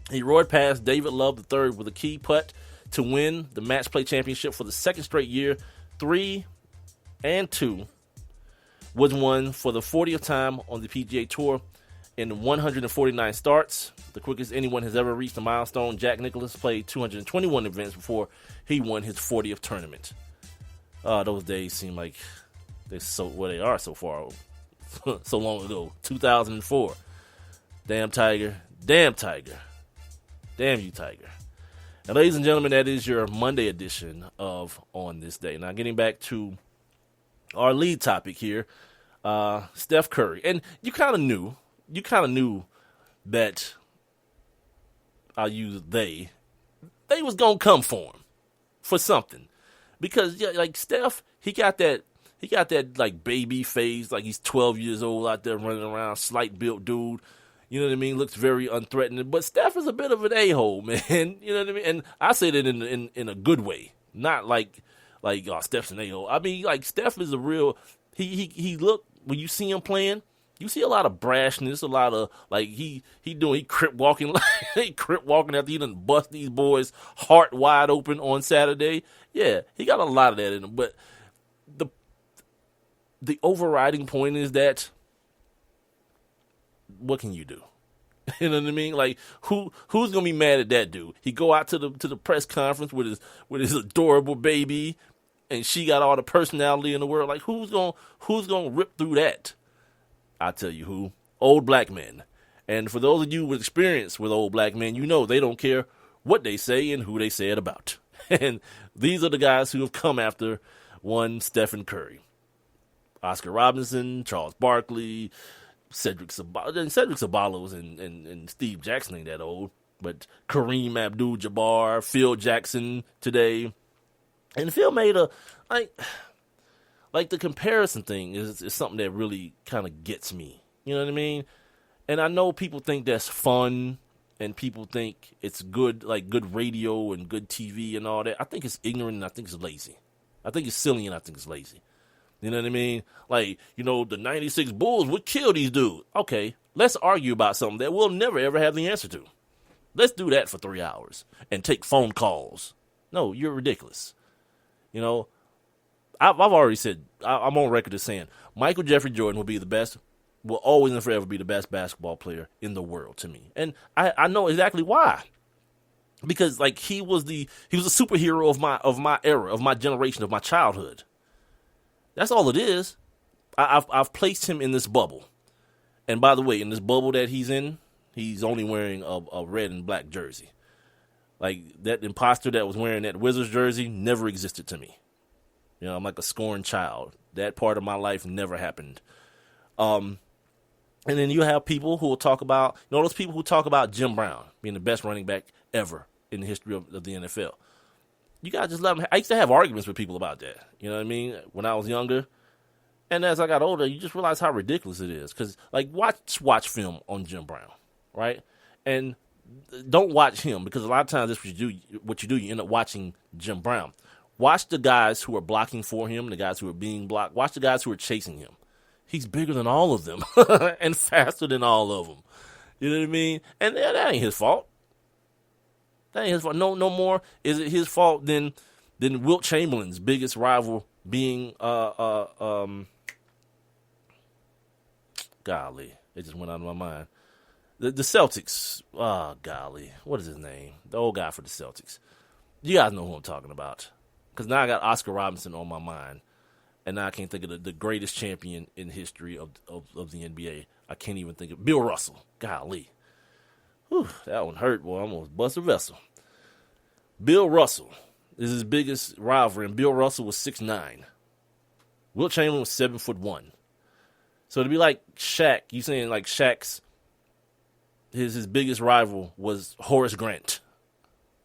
he roared past David Love III with a key putt to win the match play championship for the second straight year. 3 and 2 was won for the 40th time on the PGA Tour in 149 starts, the quickest anyone has ever reached a milestone. Jack Nicklaus played 221 events before he won his 40th tournament. Those days seem like they are so far, so long ago. 2004. Damn Tiger. Damn Tiger. Damn you, Tiger. Now, ladies and gentlemen, that is your Monday edition of On This Day. Now, getting back to our lead topic here, Steph Curry. And you kind of knew that, I'll use they was going to come for him for something. Because, yeah, like Steph, he got that like baby face, like he's 12 years old out there running around, slight built dude. You know what I mean? Looks very unthreatening. But Steph is a bit of an a-hole, man. You know what I mean? And I say that in a good way. Not like oh, Steph's an a-hole. I mean, like, Steph is a real... He look... When you see him playing, you see a lot of brashness, a lot of... Like, he crip walking. He crip walking after he done bust these boys' heart wide open on Saturday. Yeah, he got a lot of that in him. But the overriding point is that... What can you do? You know what I mean? Like, who's gonna be mad at that dude? He go out to the press conference with his adorable baby, and she got all the personality in the world. Like, who's gonna rip through that? I tell you who. Old black men. And for those of you with experience with old black men, you know they don't care what they say and who they say it about. And these are the guys who have come after one Stephen Curry, Oscar Robinson, Charles Barkley, Cedric Ceballos and Steve Jackson ain't that old, but Kareem Abdul-Jabbar, Phil Jackson today, and Phil made a like the comparison thing is something that really kind of gets me. You know what I mean? And I know people think that's fun, and people think it's good, like good radio and good TV and all that. I think it's ignorant, and I think it's lazy. I think it's silly, and I think it's lazy. You know what I mean? Like, you know, the 96 Bulls would kill these dudes. Okay, let's argue about something that we'll never, ever have the answer to. Let's do that for 3 hours and take phone calls. No, you're ridiculous. You know, I've already said, I'm on record as saying, Michael Jeffrey Jordan will always and forever be the best basketball player in the world to me. And I know exactly why. Because, like, he was a superhero of my era, of my generation, of my childhood. That's all it is. I've placed him in this bubble. And by the way, in this bubble that he's in, he's only wearing a red and black jersey. Like, that imposter that was wearing that Wizards jersey never existed to me. You know, I'm like a scorned child. That part of my life never happened. And then you have people who will talk about, you know, those people who talk about Jim Brown being the best running back ever in the history of the NFL. You gotta just let them. I used to have arguments with people about that. You know what I mean? When I was younger, and as I got older, you just realize how ridiculous it is. Because, like, watch film on Jim Brown, right? And don't watch him, because a lot of times that's what you do. You end up watching Jim Brown. Watch the guys who are blocking for him, the guys who are being blocked. Watch the guys who are chasing him. he's bigger than all of them and faster than all of them. You know what I mean? And that ain't his fault. That ain't his fault. No more is it his fault than Wilt Chamberlain's biggest rival being golly, it just went out of my mind. The Celtics. Oh, golly, what is his name? The old guy for the Celtics. You guys know who I'm talking about. Because now I got Oscar Robertson on my mind. And now I can't think of the greatest champion in history of the NBA. I can't even think of Bill Russell. Golly. Whew, that one hurt, boy. I almost bust a vessel. Bill Russell is his biggest rival, and Bill Russell was 6'9". Wilt Chamberlain was 7'1". So to be like Shaq, you saying like Shaq's his biggest rival was Horace Grant.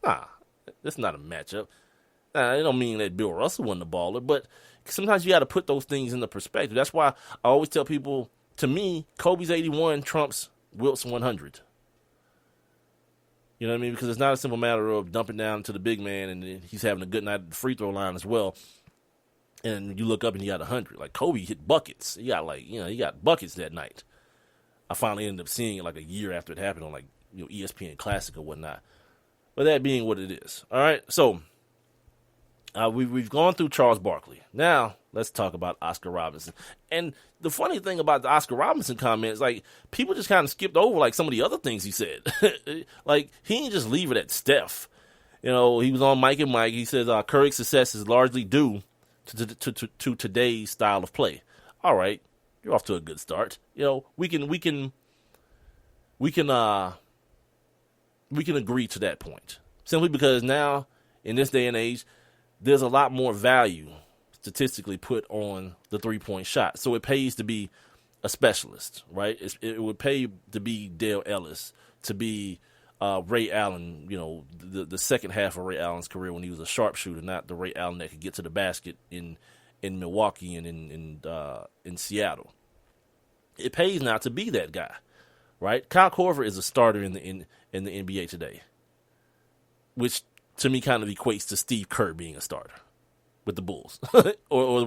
Nah, that's not a matchup. Nah, it don't mean that Bill Russell wasn't a baller, but sometimes you got to put those things into perspective. That's why I always tell people, to me, Kobe's 81 trumps Wilt's 100. You know what I mean? Because it's not a simple matter of dumping down to the big man and he's having a good night at the free throw line as well. And you look up and he got 100. Like, Kobe hit buckets. He got buckets that night. I finally ended up seeing it like a year after it happened on like, ESPN Classic or whatnot. But that being what it is. All right. So we've gone through Charles Barkley. Now let's talk about Oscar Robertson. And the funny thing about the Oscar Robertson comment is like people just kind of skipped over like some of the other things he said. Like he didn't just leave it at Steph. He was on Mike and Mike. He says Curry's success is largely due to today's style of play. All right, you're off to a good start. We can agree to that point simply because now in this day and age, there's a lot more value statistically put on the 3-point shot. So it pays to be a specialist, right? It would pay to be Dale Ellis, to be Ray Allen, the second half of Ray Allen's career when he was a sharpshooter, not the Ray Allen that could get to the basket in Milwaukee and in Seattle. It pays now to be that guy, right? Kyle Korver is a starter in the NBA today, which to me kind of equates to Steve Kerr being a starter with the Bulls or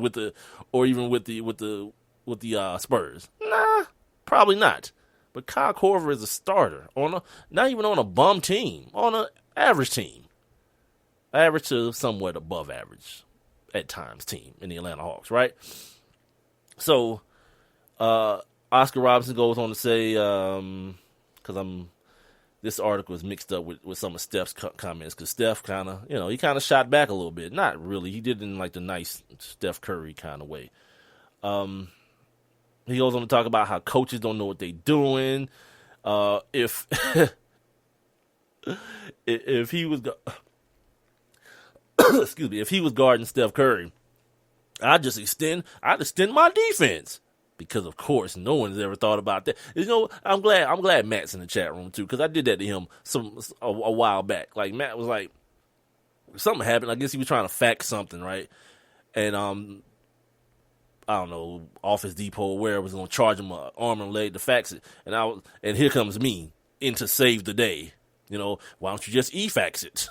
even with the Spurs. Nah, probably not. But Kyle Korver is a starter not even on a bum team, on an average team, average to somewhat above average at times team in the Atlanta Hawks, right? So Oscar Robertson goes on to say, because this article is mixed up with some of Steph's comments, because Steph kind of, he kind of shot back a little bit. Not really. He did it in like the nice Steph Curry kind of way. He goes on to talk about how coaches don't know what they're doing. If he was, excuse me, if he was guarding Steph Curry, I'd extend my defense. Because of course, no one's ever thought about that. I'm glad Matt's in the chat room too, because I did that to him a while back. Like Matt was like, something happened. I guess he was trying to fax something, right? And I don't know, Office Depot or wherever was gonna charge him an arm and leg to fax it. And here comes me in to save the day. Why don't you just e-fax it?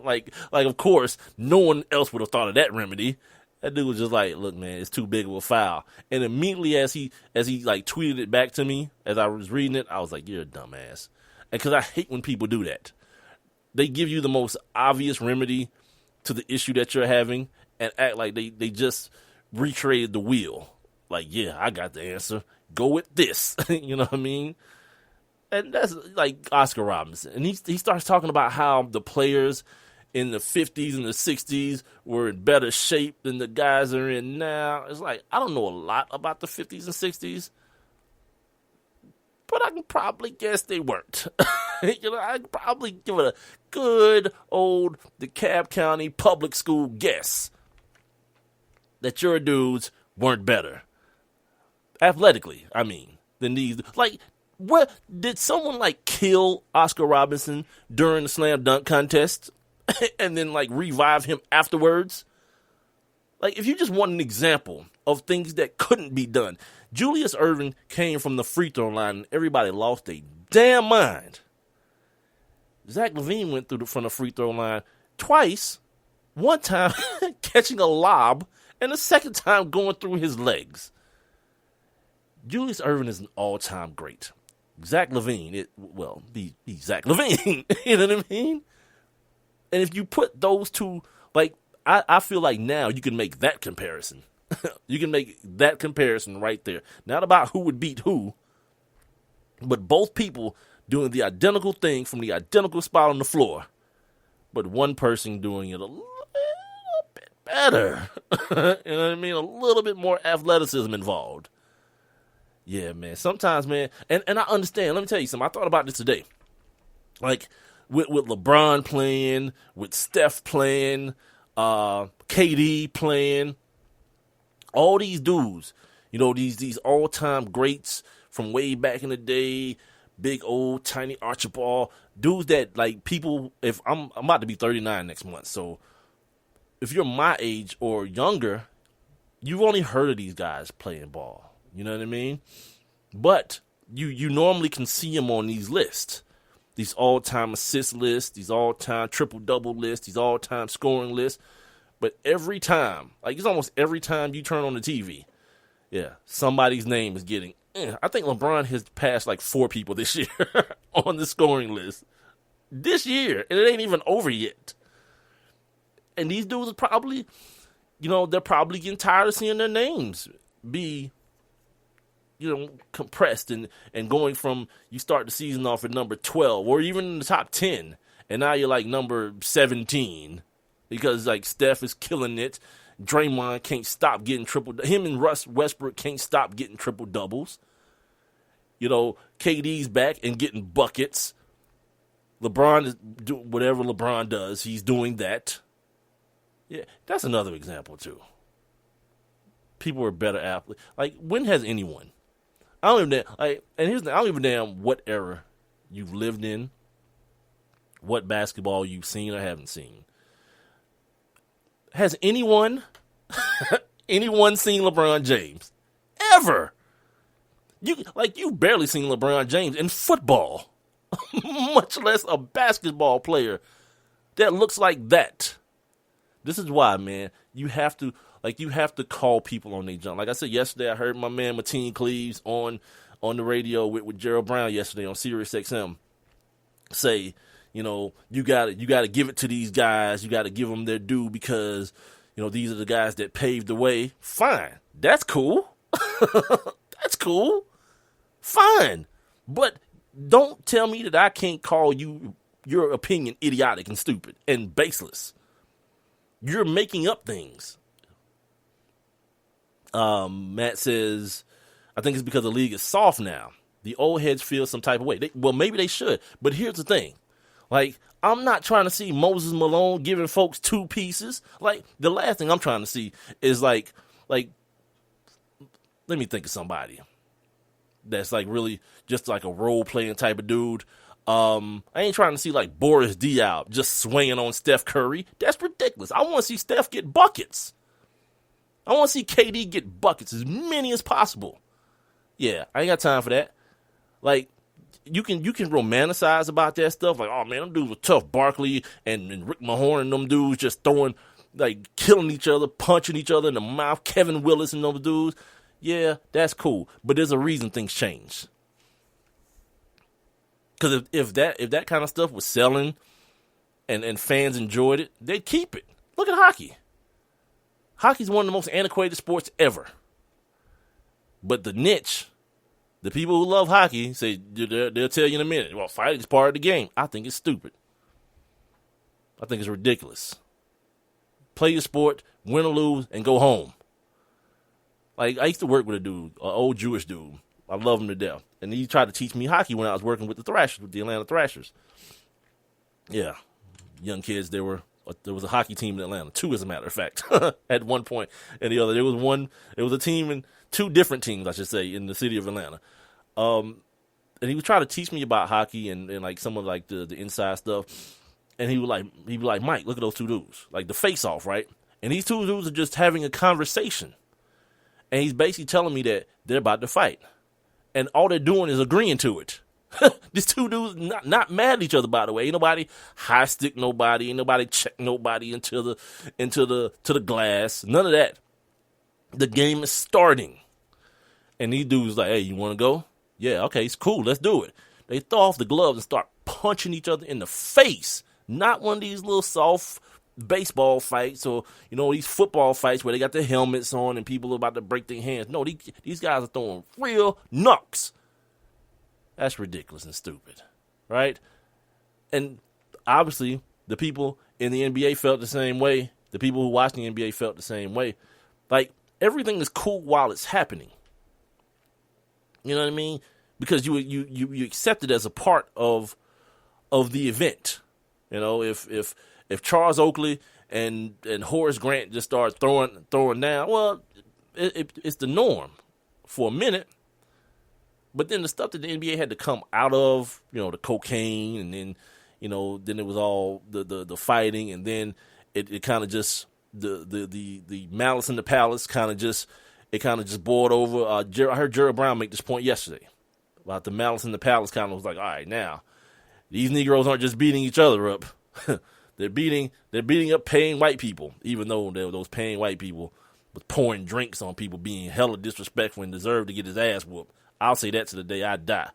like of course, no one else would have thought of that remedy. That dude was just like, look, man, it's too big of a foul. And immediately as he like tweeted it back to me as I was reading it, I was like, you're a dumbass. And because I hate when people do that. They give you the most obvious remedy to the issue that you're having and act like they just recreated the wheel. Like, yeah, I got the answer. Go with this. You know what I mean? And that's like Oscar Robertson. And he starts talking about how the players in the 50s and the 60s were in better shape than the guys are in now. It's like, I don't know a lot about the 50s and 60s, but I can probably guess they weren't. I can probably give it a good old DeKalb County public school guess that your dudes weren't better. Athletically, I mean, than these. Like, what, did someone like kill Oscar Robertson during the slam dunk contest? And then like revive him afterwards? Like, if you just want an example of things that couldn't be done, Julius Erving came from the free throw line and everybody lost their damn mind. Zach LaVine went from the free throw line twice, one time catching a lob and the second time going through his legs. Julius Erving is an all-time great. Zach LaVine, be Zach LaVine. You know what I mean? And if you put those two, like, I feel like now you can make that comparison. You can make that comparison right there. Not about who would beat who, but both people doing the identical thing from the identical spot on the floor, but one person doing it a little bit better. You know what I mean? A little bit more athleticism involved. Yeah, man. Sometimes, man, and I understand. Let me tell you something. I thought about this today. Like, with LeBron playing, with Steph playing, KD playing, all these dudes, you know, these all-time greats from way back in the day, big old tiny Archibald, dudes that, like, people, if I'm about to be 39 next month, so if you're my age or younger, you've only heard of these guys playing ball. You know what I mean? But you normally can see them on these lists, these all-time assist lists, these all-time triple-double lists, these all-time scoring lists. But every time, like, it's almost every time you turn on the TV, yeah, somebody's name is getting. I think LeBron has passed like 4 people this year on the scoring list. This year, and it ain't even over yet. And these dudes are probably, you know, they're probably getting tired of seeing their names be, you know, compressed and going from, you start the season off at number 12 or even in the top 10, and now you're like number 17 because, like, Steph is killing it. Draymond can't stop getting him and Russ Westbrook can't stop getting triple doubles. You know, KD's back and getting buckets. LeBron is doing whatever LeBron does. He's doing that. Yeah, that's another example too. People are better athletes. Like, when has anyone? I don't even like. And here's the thing, I don't even damn what era you've lived in, what basketball you've seen or haven't seen. Has anyone seen LeBron James ever? You've barely seen LeBron James in football, much less a basketball player that looks like that. This is why, man, you have to call people on their jump. Like I said yesterday, I heard my man Mateen Cleaves on the radio with Gerald Brown yesterday on Sirius XM say, you know, you got to give it to these guys. You got to give them their due because, you know, these are the guys that paved the way. Fine. That's cool. That's cool. Fine. But don't tell me that I can't call your opinion idiotic and stupid and baseless. You're making up things. Matt says, I think it's because the league is soft now. The old heads feel some type of way. Maybe they should. But here's the thing. Like, I'm not trying to see Moses Malone giving folks 2 pieces. Like, the last thing I'm trying to see is like, let me think of somebody that's like really just like a role playing type of dude. I ain't trying to see like Boris Diaw just swinging on Steph Curry. That's ridiculous. I want to see Steph get buckets. I want to see KD get buckets, as many as possible. Yeah, I ain't got time for that. Like, you can romanticize about that stuff. Like, oh man, them dudes were tough. Barkley and Rick Mahorn and them dudes just throwing, like, killing each other, punching each other in the mouth. Kevin Willis and those dudes. Yeah, that's cool. But there's a reason things change. Because if that kind of stuff was selling and fans enjoyed it, they'd keep it. Look at hockey. Hockey's one of the most antiquated sports ever. But the niche, the people who love hockey, say they'll tell you in a minute, well, fighting is part of the game. I think it's stupid. I think it's ridiculous. Play your sport, win or lose, and go home. Like, I used to work with a dude, an old Jewish dude. I love him to death. And he tried to teach me hockey when I was working with the Thrashers, with the Atlanta Thrashers. Yeah. Young kids, there was a hockey team in Atlanta, 2 as a matter of fact, at one point and the other. There was a team in 2 different teams, I should say, in the city of Atlanta. And he was trying to teach me about hockey and like some of like the inside stuff. And he'd be like, Mike, look at those 2 dudes, like the face off, right? And these 2 dudes are just having a conversation. And he's basically telling me that they're about to fight. And all they're doing is agreeing to it. These 2 dudes not mad at each other, by the way. Ain't nobody high stick nobody. Ain't nobody check nobody into the glass. None of that. The game is starting. And these dudes like, hey, you want to go? Yeah, okay, it's cool. Let's do it. They throw off the gloves and start punching each other in the face. Not one of these little soft baseball fights or, these football fights where they got their helmets on and people are about to break their hands. No, these guys are throwing real knucks. That's ridiculous and stupid, right? And obviously, the people in the NBA felt the same way. The people who watched the NBA felt the same way. Like, everything is cool while it's happening. You know what I mean? Because you accept it as a part of the event. If Charles Oakley and Horace Grant just start throwing down, well, it's the norm for a minute. But then the stuff that the NBA had to come out of, the cocaine, and then, then it was all the fighting, and then it kind of just the malice in the palace kind of just boiled over. I heard Jerry Brown make this point yesterday about the malice in the palace. Kind of was like, all right, now these Negroes aren't just beating each other up; they're beating up paying white people, even though those paying white people was pouring drinks on people, being hella disrespectful and deserved to get his ass whooped. I'll say that to the day I die.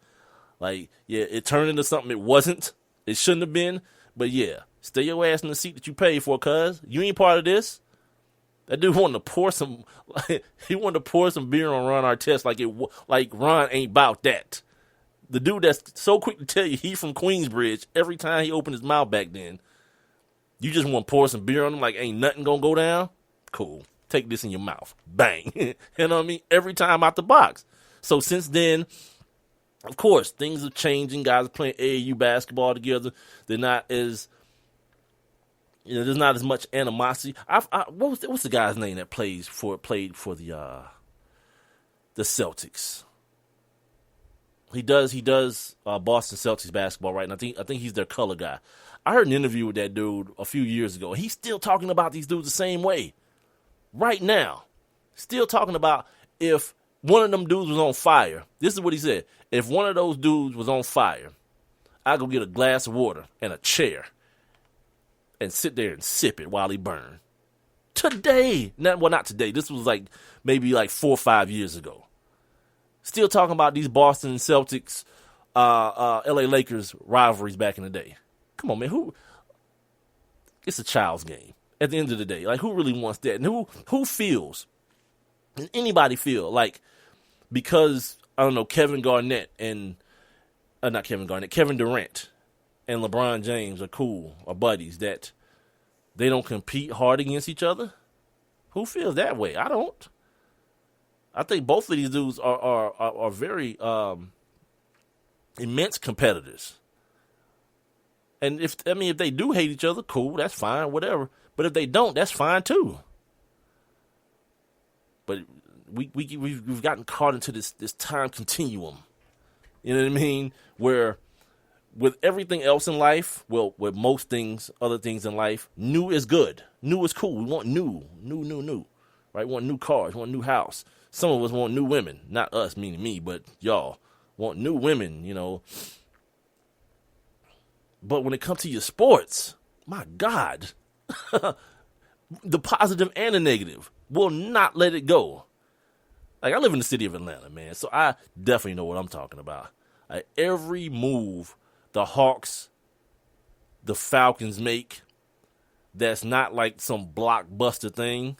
Like, yeah, it turned into something it wasn't. It shouldn't have been. But yeah, stay your ass in the seat that you paid for, cuz. You ain't part of this. That dude wanted to pour some beer on Ron Artest like Ron ain't about that. The dude that's so quick to tell you he from Queensbridge every time he opened his mouth back then. You just want to pour some beer on him like ain't nothing gonna go down? Cool. Take this in your mouth. Bang. You know what I mean? Every time out the box. So since then, of course, things are changing. Guys are playing AAU basketball together. They're not as, there's not as much animosity. What's the guy's name that played for the Celtics? He does Boston Celtics basketball, right? And I think he's their color guy. I heard an interview with that dude a few years ago. He's still talking about these dudes the same way, right now. Still talking about if one of them dudes was on fire. This is what he said. If one of those dudes was on fire, I'd go get a glass of water and a chair and sit there and sip it while he burned. Today. Not today. This was maybe 4 or 5 years ago. Still talking about these Boston Celtics, LA Lakers rivalries back in the day. Come on, man. It's a child's game at the end of the day. Like, who really wants that? And who feels? Does anybody feel like because, I don't know, Kevin Durant and LeBron James are cool, are buddies, that they don't compete hard against each other? Who feels that way? I don't. I think both of these dudes are very immense competitors. And if they do hate each other, cool, that's fine, whatever. But if they don't, that's fine too. But we've gotten caught into this time continuum. You know what I mean? Where with everything else in life, well, with most things, other things in life, new is good. New is cool. We want new. Right? We want new cars, we want a new house. Some of us want new women. Not us, meaning me, but y'all want new women, But when it comes to your sports, my God, the positive and the negative will not let it go. Like, I live in the city of Atlanta, man, so I definitely know what I'm talking about. Like, every move the Hawks, the Falcons make that's not like some blockbuster thing.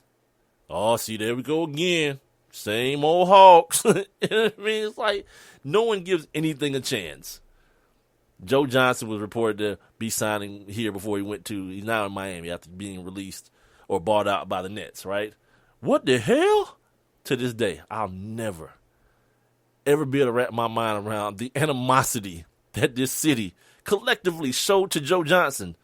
Oh, see, there we go again. Same old Hawks. You know what I mean? It's like no one gives anything a chance. Joe Johnson was reported to be signing here before he's now in Miami after being released or bought out by the Nets, right? What the hell? To this day, I'll never, ever be able to wrap my mind around the animosity that this city collectively showed to Joe Johnson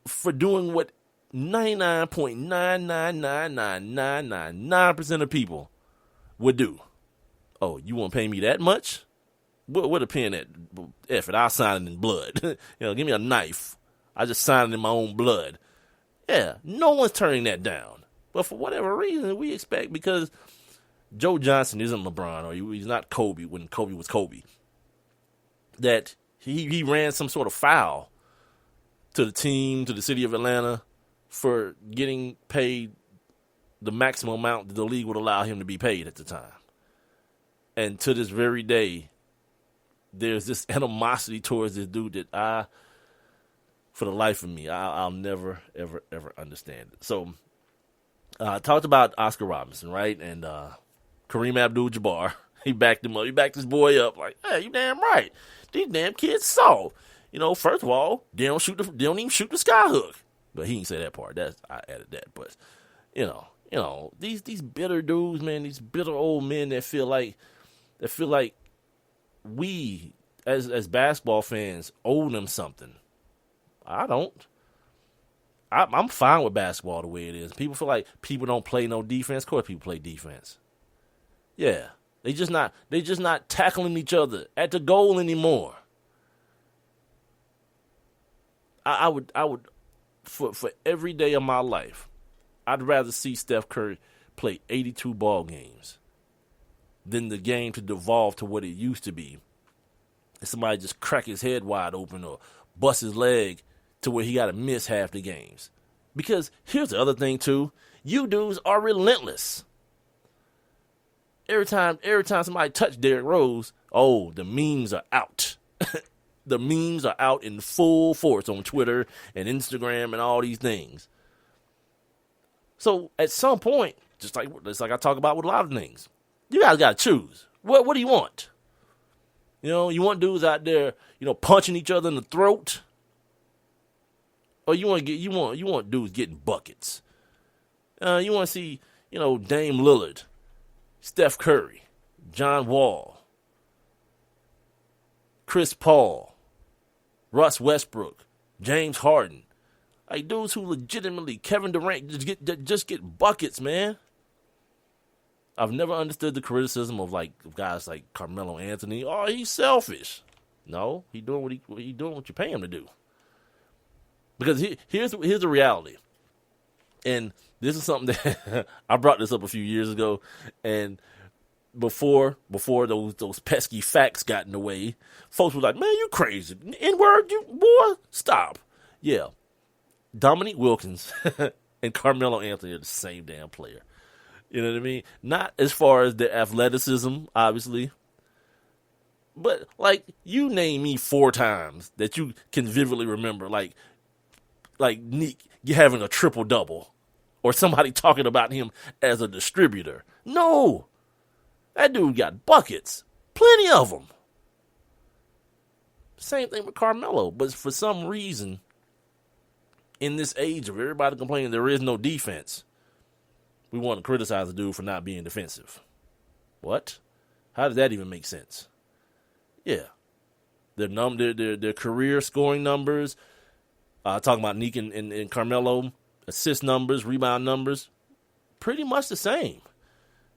for doing what 99.9999999% of people would do. Oh, you want to pay me that much? What a pen at? F it, I'll sign it in blood. Give me a knife. I just signed it in my own blood. Yeah, no one's turning that down. But for whatever reason, we expect, because Joe Johnson isn't LeBron, or he's not Kobe when Kobe was Kobe, that he ran some sort of foul to the team, to the city of Atlanta, for getting paid the maximum amount that the league would allow him to be paid at the time. And to this very day, there's this animosity towards this dude that for the life of me, I'll never, ever, ever understand it. So, I talked about Oscar Robinson, right? And Kareem Abdul-Jabbar, he backed him up. He backed his boy up like, hey, you damn right. These damn kids soft. First of all, they don't even shoot the sky hook. But he didn't say that part. I added that. But, these bitter dudes, man, these bitter old men that feel like we, as basketball fans, owe them something. I don't. I'm fine with basketball the way it is. People feel like people don't play no defense. Of course people play defense. Yeah. They just not tackling each other at the goal anymore. I would for every day of my life, I'd rather see Steph Curry play 82 ball games than the game to devolve to what it used to be. And somebody just crack his head wide open or bust his leg to where he got to miss half the games. Because here's the other thing, too. You dudes are relentless. Every time somebody touch Derrick Rose, the memes are out. The memes are out in full force on Twitter and Instagram and all these things. So at some point, just like I talk about with a lot of things, you guys got to choose. What do you want? You want dudes out there, punching each other in the throat, or you want dudes getting buckets. You want to see, Dame Lillard, Steph Curry, John Wall, Chris Paul, Russ Westbrook, James Harden, like dudes who legitimately, Kevin Durant, just get buckets, man. I've never understood the criticism of guys like Carmelo Anthony. Oh, he's selfish. No, he doing what you pay him to do. Because here's the reality, and this is something that I brought this up a few years ago, and before those pesky facts got in the way, folks were like, "Man, you crazy? N-word, you boy, stop." Yeah, Dominique Wilkins and Carmelo Anthony are the same damn player. You know what I mean? Not as far as the athleticism, obviously. But, you name me 4 times that you can vividly remember, like Nick having a triple-double or somebody talking about him as a distributor. No! That dude got buckets. Plenty of them. Same thing with Carmelo. But for some reason, in this age of everybody complaining there is no defense, we want to criticize the dude for not being defensive. What? How does that even make sense? Yeah. Their career scoring numbers, talking about Nick and Carmelo, assist numbers, rebound numbers, pretty much the same.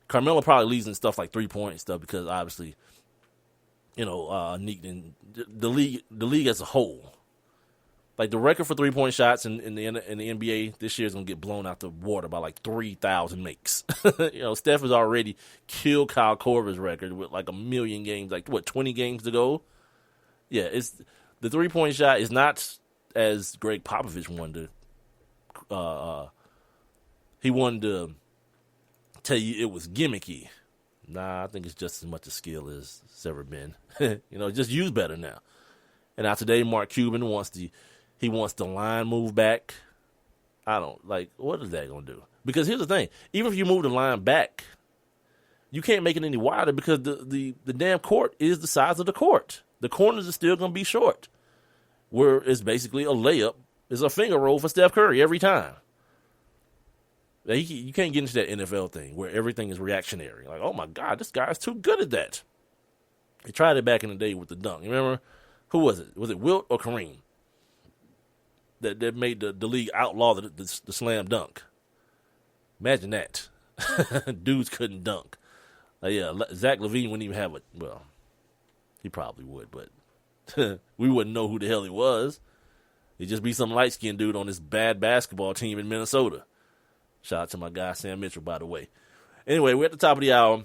Carmelo probably leads in stuff like 3-point stuff because obviously, Nick and the league as a whole. Like the record for 3-point shots in the NBA this year is gonna get blown out the water by 3,000 makes. Steph has already killed Kyle Korver's record with 1 million games, 20 games to go. Yeah, it's the 3-point shot is not as Greg Popovich wanted to. He wanted to tell you it was gimmicky. Nah, I think it's just as much a skill as it's ever been. Just use better now. And now today, Mark Cuban wants the line moved back. I don't what is that going to do? Because here's the thing. Even if you move the line back, you can't make it any wider because the damn court is the size of the court. The corners are still going to be short. Where it's basically a layup. It's a finger roll for Steph Curry every time. You can't get into that NFL thing where everything is reactionary. Oh, my God, this guy's too good at that. He tried it back in the day with the dunk. You remember? Who was it? Was it Wilt or Kareem? That made the league outlaw the slam dunk. Imagine that. Dudes couldn't dunk. Zach LaVine wouldn't even have he probably would, but we wouldn't know who the hell he was. He'd just be some light-skinned dude on this bad basketball team in Minnesota. Shout out to my guy Sam Mitchell, by the way. Anyway, we're at the top of the hour.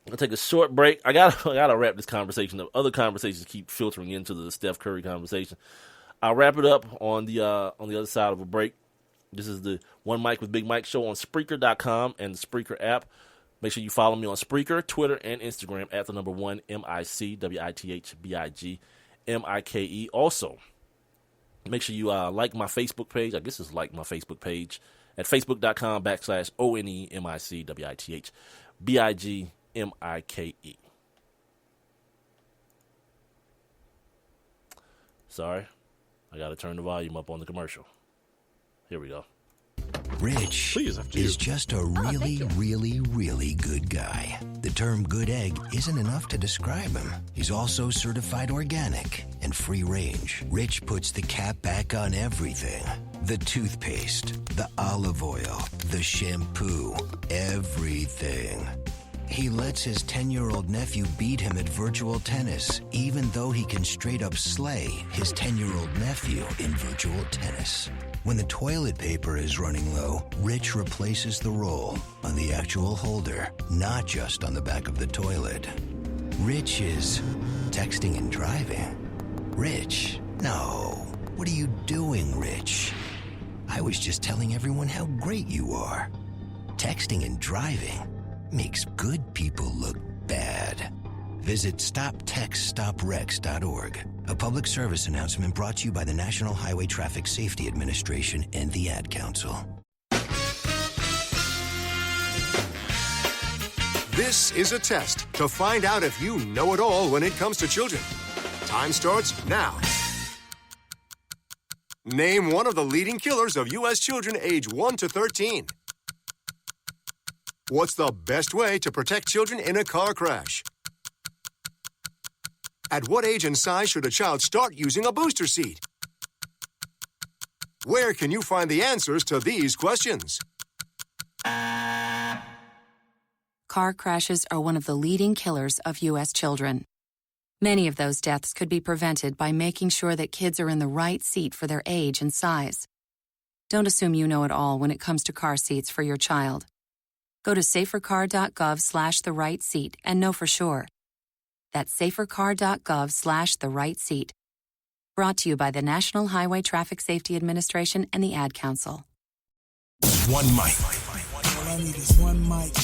I'll take a short break. I gotta wrap this conversation up. Other conversations keep filtering into the Steph Curry conversation. I'll wrap it up on the other side of a break. This is the One Mic with Big Mike show on Spreaker.com and the Spreaker app. Make sure you follow me on Spreaker, Twitter, and Instagram at the number 1 MICWITHBIGMIKE. Also, make sure you like my Facebook page. I guess it's like my Facebook page at facebook.com/ONEMICWITHBIGMIKE. Sorry, I got to turn the volume up on the commercial. Here we go. Rich is just a really, really, really good guy. The term good egg isn't enough to describe him. He's also certified organic and free range. Rich puts the cap back on everything. The toothpaste, the olive oil, the shampoo, everything. He lets his 10-year-old nephew beat him at virtual tennis, even though he can straight up slay his 10-year-old nephew in virtual tennis. When the toilet paper is running low, Rich replaces the roll on the actual holder, not just on the back of the toilet. Rich is texting and driving. Rich? No. What are you doing, Rich? I was just telling everyone how great you are. Texting and driving makes good people look bad. Visit StopTextStopWrecks.org. A public service announcement brought to you by the National Highway Traffic Safety Administration and the Ad Council. This is a test to find out if you know it all when it comes to children. Time starts now. Name one of the leading killers of U.S. children age 1 to 13. What's the best way to protect children in a car crash? At what age and size should a child start using a booster seat? Where can you find the answers to these questions? Car crashes are one of the leading killers of U.S. children. Many of those deaths could be prevented by making sure that kids are in the right seat for their age and size. Don't assume you know it all when it comes to car seats for your child. Go to safercar.gov/the-right-seat and know for sure. That's safercar.gov/the-right-seat. Brought to you by the National Highway Traffic Safety Administration and the Ad Council. One mic. All I need is one mic.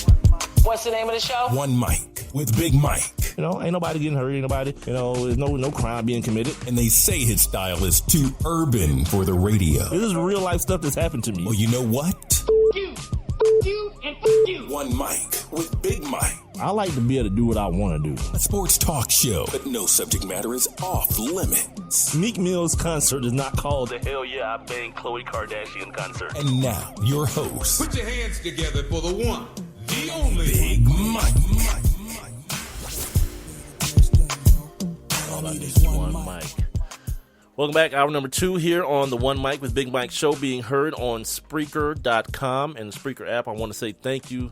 What's the name of the show? One mic with Big Mike. You know, ain't nobody getting hurt, ain't nobody, there's no crime being committed. And they say his style is too urban for the radio. This is real life stuff that's happened to me. Well, you know what? You, and you. One mic with Big Mike. I like to be able to do what I want to do. A sports talk show, but no subject matter is off limits. Meek Mill's concert is not called the Hell Yeah I Banged Khloe Kardashian concert. And now, your host, Put your hands together for the one, the only Big Mike. All I need is one mic. Welcome back. Hour number 2 here on the One Mic with Big Mike show, being heard on Spreaker.com and the Spreaker app. I want to say thank you,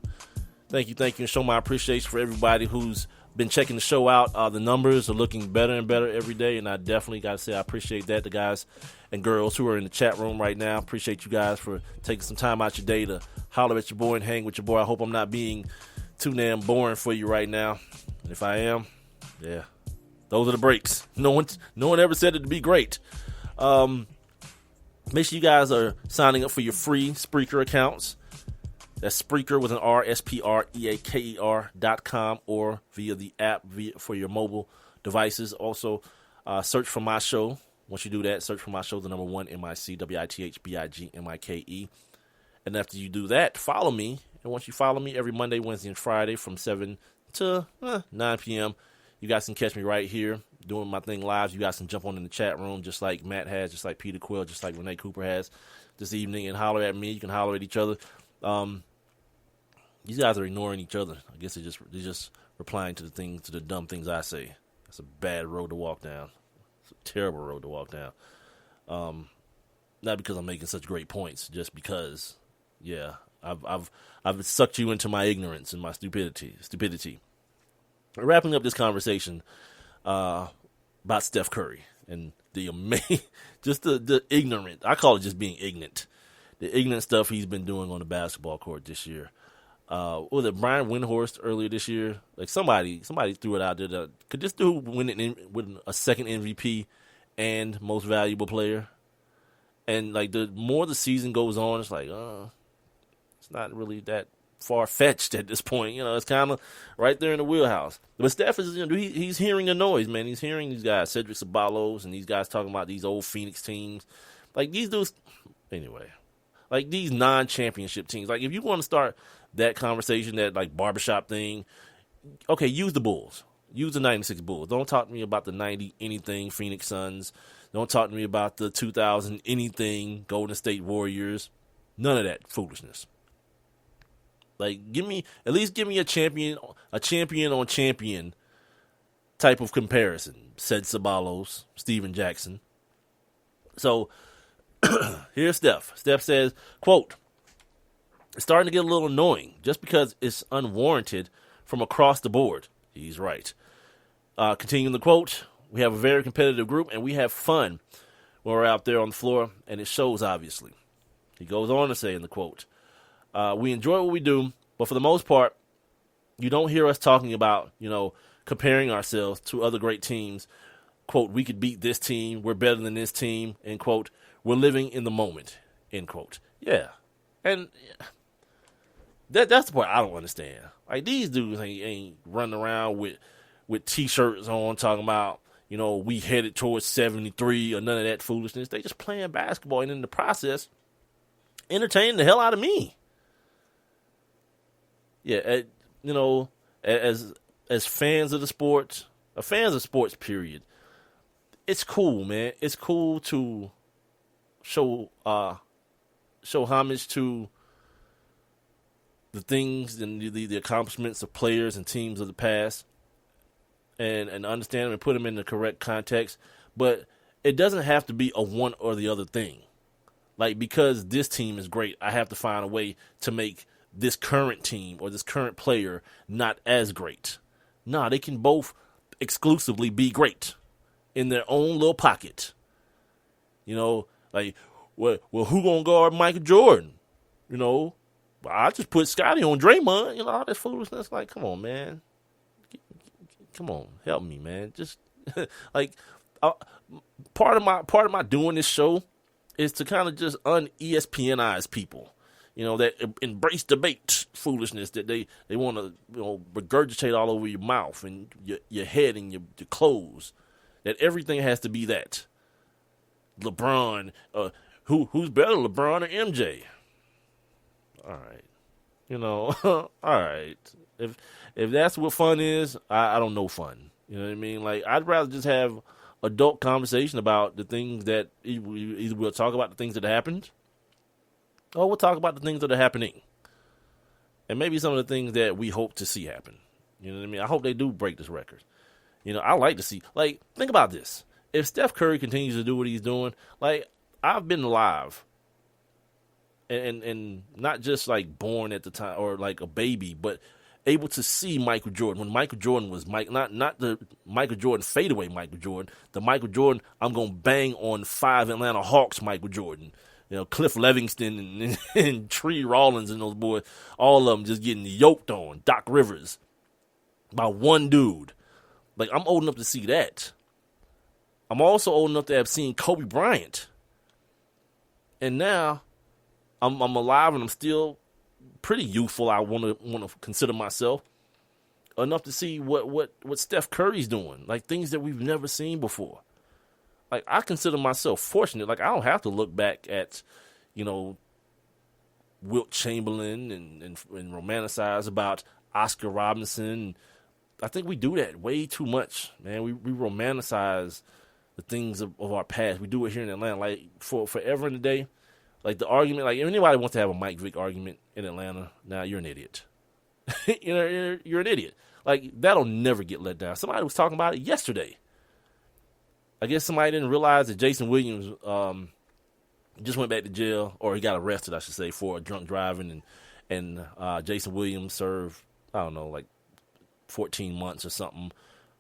and show my appreciation for everybody who's been checking the show out. The numbers are looking better and better every day, and I definitely got to say I appreciate that. The guys and girls who are in the chat room right now, appreciate you guys for taking some time out your day to holler at your boy and hang with your boy. I hope I'm not being too damn boring for you right now. And if I am, yeah, those are the breaks. No one ever said it to be great. Make sure you guys are signing up for your free Spreaker accounts. That's Spreaker with an R, SPREAKER.com, or via the app for your mobile devices. Also, search for my show. Once you do that, search for my show, the number 1 MICWITHBIGMIKE. And after you do that, follow me. And once you follow me, every Monday, Wednesday, and Friday from 7 to 9 p.m., you guys can catch me right here doing my thing live. You guys can jump on in the chat room just like Matt has, just like Peter Quill, just like Renee Cooper has this evening, and holler at me. You can holler at each other. These guys are ignoring each other. I guess they're just replying to the dumb things I say. That's a bad road to walk down. It's a terrible road to walk down. Not because I'm making such great points, just because, yeah, I've sucked you into my ignorance and my stupidity. Wrapping up this conversation about Steph Curry and the just the ignorant. I call it just being ignorant. The ignorant stuff he's been doing on the basketball court this year. Was it Brian Windhorst earlier this year? Like somebody threw it out there. Could this dude win a second MVP and most valuable player? And like the more the season goes on, it's like, it's not really that far-fetched at this point. It's kind of right there in the wheelhouse. But Steph is, he's hearing the noise, man. He's hearing these guys, Cedric Ceballos, and these guys talking about these old Phoenix teams. Like, these dudes, anyway, like these non-championship teams. Like, if you want to start that conversation, that, like, barbershop thing, okay, use the Bulls. Use the 96 Bulls. Don't talk to me about the 90-anything Phoenix Suns. Don't talk to me about the 2000-anything Golden State Warriors. None of that foolishness. Like, at least give me a champion on champion type of comparison, said Ceballos, Steven Jackson. So, here's Steph. Steph says, quote, "It's starting to get a little annoying just because it's unwarranted from across the board." He's right. Continuing the quote, "We have a very competitive group and we have fun when we're out there on the floor, and it shows, obviously." He goes on to say in the quote, "We enjoy what we do, but for the most part, you don't hear us talking about, comparing ourselves to other great teams. Quote, we could beat this team, we're better than this team, end quote. We're living in the moment," end quote. Yeah. And that's the part I don't understand. Like, these dudes ain't running around with T-shirts on talking about, we headed towards 73 or none of that foolishness. They just playing basketball and in the process entertaining the hell out of me. Yeah, as fans of the sport, fans of sports, period, it's cool, man. It's cool to show homage to the things and the accomplishments of players and teams of the past, and understand them and put them in the correct context. But it doesn't have to be a one or the other thing. Like, because this team is great, I have to find a way to make this current team or this current player not as great. Nah, they can both exclusively be great in their own little pocket. Like, well, who gonna guard Michael Jordan? I just put Scotty on Draymond. All this foolishness. Like, come on, man. Come on, help me, man. Just like part of my doing this show is to kind of just un-ESPNize people. That embrace debate foolishness that they want to regurgitate all over your mouth and your head and your clothes. That everything has to be that. LeBron, who's better, LeBron or MJ? All right, all right. If that's what fun is, I don't know fun. You know what I mean? Like, I'd rather just have adult conversation about the things that either we'll talk about the things that happened, or we'll talk about the things that are happening, and maybe some of the things that we hope to see happen. You know what I mean? I hope they do break this record. I like to see. Like, think about this: if Steph Curry continues to do what he's doing, like, I've been alive. And not just like born at the time or like a baby, but able to see Michael Jordan when Michael Jordan was not the Michael Jordan fadeaway Michael Jordan, the Michael Jordan I'm gonna bang on 5 Atlanta Hawks Michael Jordan, Cliff Levingston and Tree Rollins and those boys, all of them just getting yoked on, Doc Rivers, by one dude. Like, I'm old enough to see that. I'm also old enough to have seen Kobe Bryant, and now I'm alive and I'm still pretty youthful. I want to consider myself enough to see what Steph Curry's doing, like things that we've never seen before. Like, I consider myself fortunate. Like, I don't have to look back at, Wilt Chamberlain and romanticize about Oscar Robinson. I think we do that way too much, man. We romanticize the things of our past. We do it here in Atlanta, like for forever and a day. Like, the argument, like, if anybody wants to have a Mike Vick argument in Atlanta, now you're an idiot. You're an idiot. Like, that'll never get let down. Somebody was talking about it yesterday. I guess somebody didn't realize that Jason Williams just went back to jail, or he got arrested, I should say, for drunk driving, and Jason Williams served, I don't know, like 14 months or something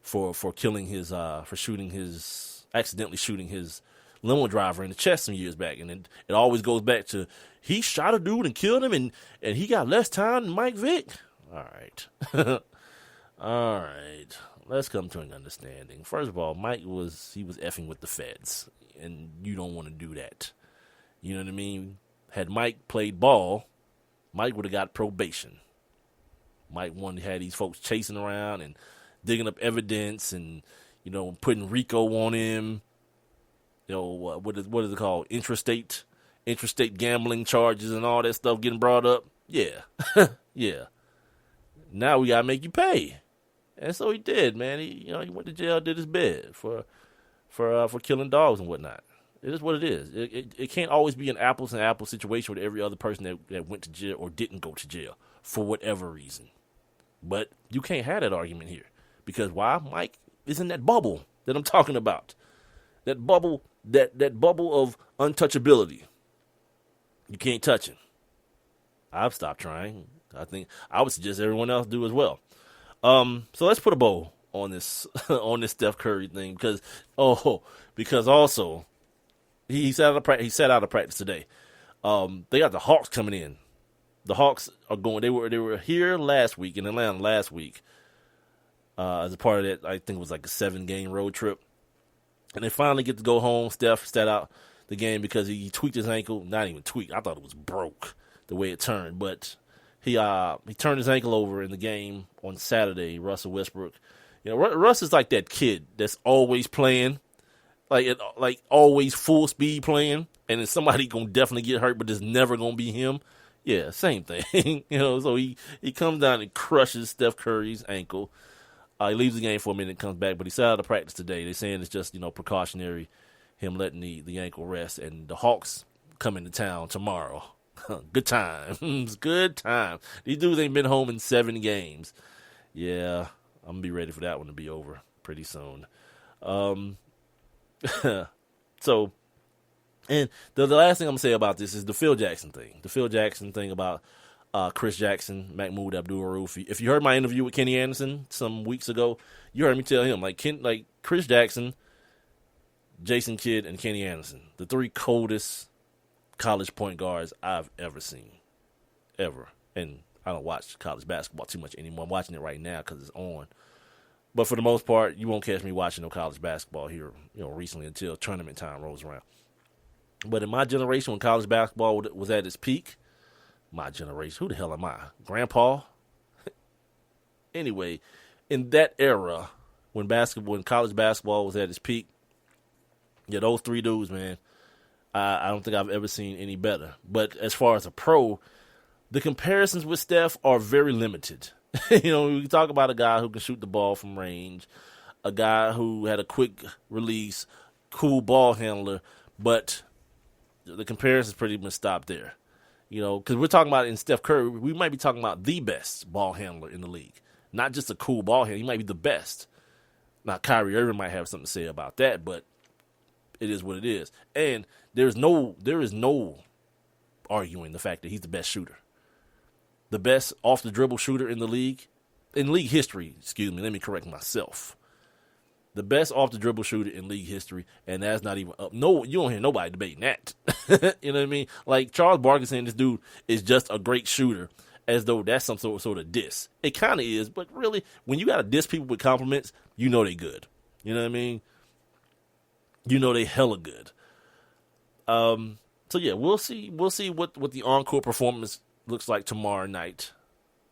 for killing his, accidentally shooting his limo driver in the chest some years back. And it always goes back to, he shot a dude and killed him, and he got less time than Mike Vick. All right. All right. Let's come to an understanding. First of all, Mike was effing with the feds, and you don't want to do that. You know what I mean? Had Mike played ball, Mike would have got probation. Mike wanted to have these folks chasing around and digging up evidence and, putting RICO on him. What is it called? Intrastate gambling charges and all that stuff getting brought up. Yeah. Yeah. Now we got to make you pay. And so he did, man. He went to jail, did his bid for killing dogs and whatnot. It is what it is. It can't always be an apples and apples situation with every other person that went to jail or didn't go to jail for whatever reason. But you can't have that argument here. Because why? Mike is in that bubble that I'm talking about. That bubble, that bubble of untouchability. You can't touch him. I've stopped trying. I think I would suggest everyone else do as well. So let's put a bow on this on this Steph Curry thing because also he sat out of practice today. They got the Hawks coming in. The Hawks are going. They were here last week in Atlanta last week as a part of that. I think it was like a 7-game road trip, and they finally get to go home. Steph sat out the game because he tweaked his ankle. Not even tweaked. I thought it was broke the way it turned, but he turned his ankle over in the game on Saturday. Russell Westbrook, Russ is like that kid that's always playing, like always full speed playing, and then somebody gonna definitely get hurt, but it's never gonna be him. Yeah, same thing. So he comes down and crushes Steph Curry's ankle. He leaves the game for a minute and comes back, but he sat out of practice today. They're saying it's just precautionary, him letting the ankle rest, and the Hawks come into town tomorrow. Good times. Good time. These dudes ain't been home in 7 games. Yeah, I'm going to be ready for that one to be over pretty soon. So, and the last thing I'm going to say about this is the Phil Jackson thing. The Phil Jackson thing about Chris Jackson, Mahmoud Abdul-Rauf. If you heard my interview with Kenny Anderson some weeks ago, you heard me tell him, like Chris Jackson, Jason Kidd, and Kenny Anderson, the 3 coldest college point guards I've ever seen, ever. And I don't watch college basketball too much anymore. I'm watching it right now because it's on. But for the most part, you won't catch me watching no college basketball here, recently until tournament time rolls around. But in my generation, when college basketball was at its peak, my generation, who the hell am I? Grandpa? Anyway, in that era, when college basketball was at its peak, yeah, those 3 dudes, man, I don't think I've ever seen any better. But as far as a pro, the comparisons with Steph are very limited. We talk about a guy who can shoot the ball from range, a guy who had a quick release, cool ball handler, but the comparisons pretty much stop there. Because we're talking about in Steph Curry, we might be talking about the best ball handler in the league. Not just a cool ball handler, he might be the best. Now, Kyrie Irving might have something to say about that, but it is what it is. And there is no arguing the fact that he's the best shooter. The best off-the-dribble shooter in the league. In league history, let me correct myself. The best off-the-dribble shooter in league history, and that's not even up. No, you don't hear nobody debating that. You know what I mean? Like, Charles Barkley saying this dude is just a great shooter, as though that's some sort of diss. It kind of is, but really, when you got to diss people with compliments, you know they good. You know what I mean? You know they hella good. So yeah, we'll see what the encore performance looks like tomorrow night.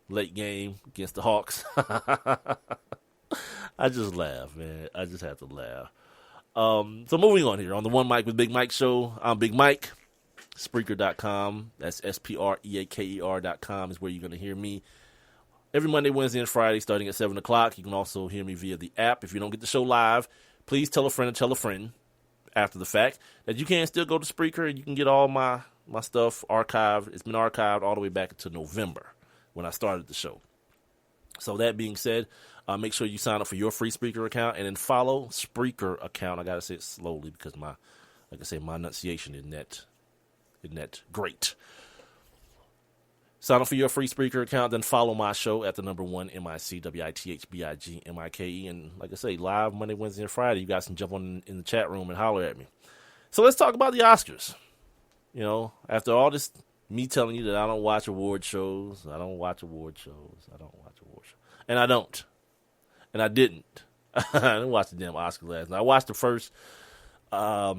Late game against the Hawks. I just laugh, man. I just have to laugh. So moving on here on the One Mic with Big Mike show. I'm Big Mike. Spreaker.com. That's SPREAKER.com is where you're going to hear me every Monday, Wednesday, and Friday starting at 7 o'clock. You can also hear me via the app. If you don't get the show live, please tell a friend after the fact that you can still go to Spreaker and you can get all my stuff archived. It's been archived all the way back to November when I started the show. So that being said, make sure you sign up for your free Spreaker account and then follow Spreaker account. I got to say it slowly because my enunciation isn't that great. Sign up for your free Spreaker account, then follow my show at the number 1 MICWITHBIGMIKE. And like I say, live Monday, Wednesday, and Friday. You guys can jump on in the chat room and holler at me. So let's talk about the Oscars. After all this, me telling you that I don't watch award shows. And I don't. And I didn't. I didn't watch the damn Oscars last night. I watched the first, I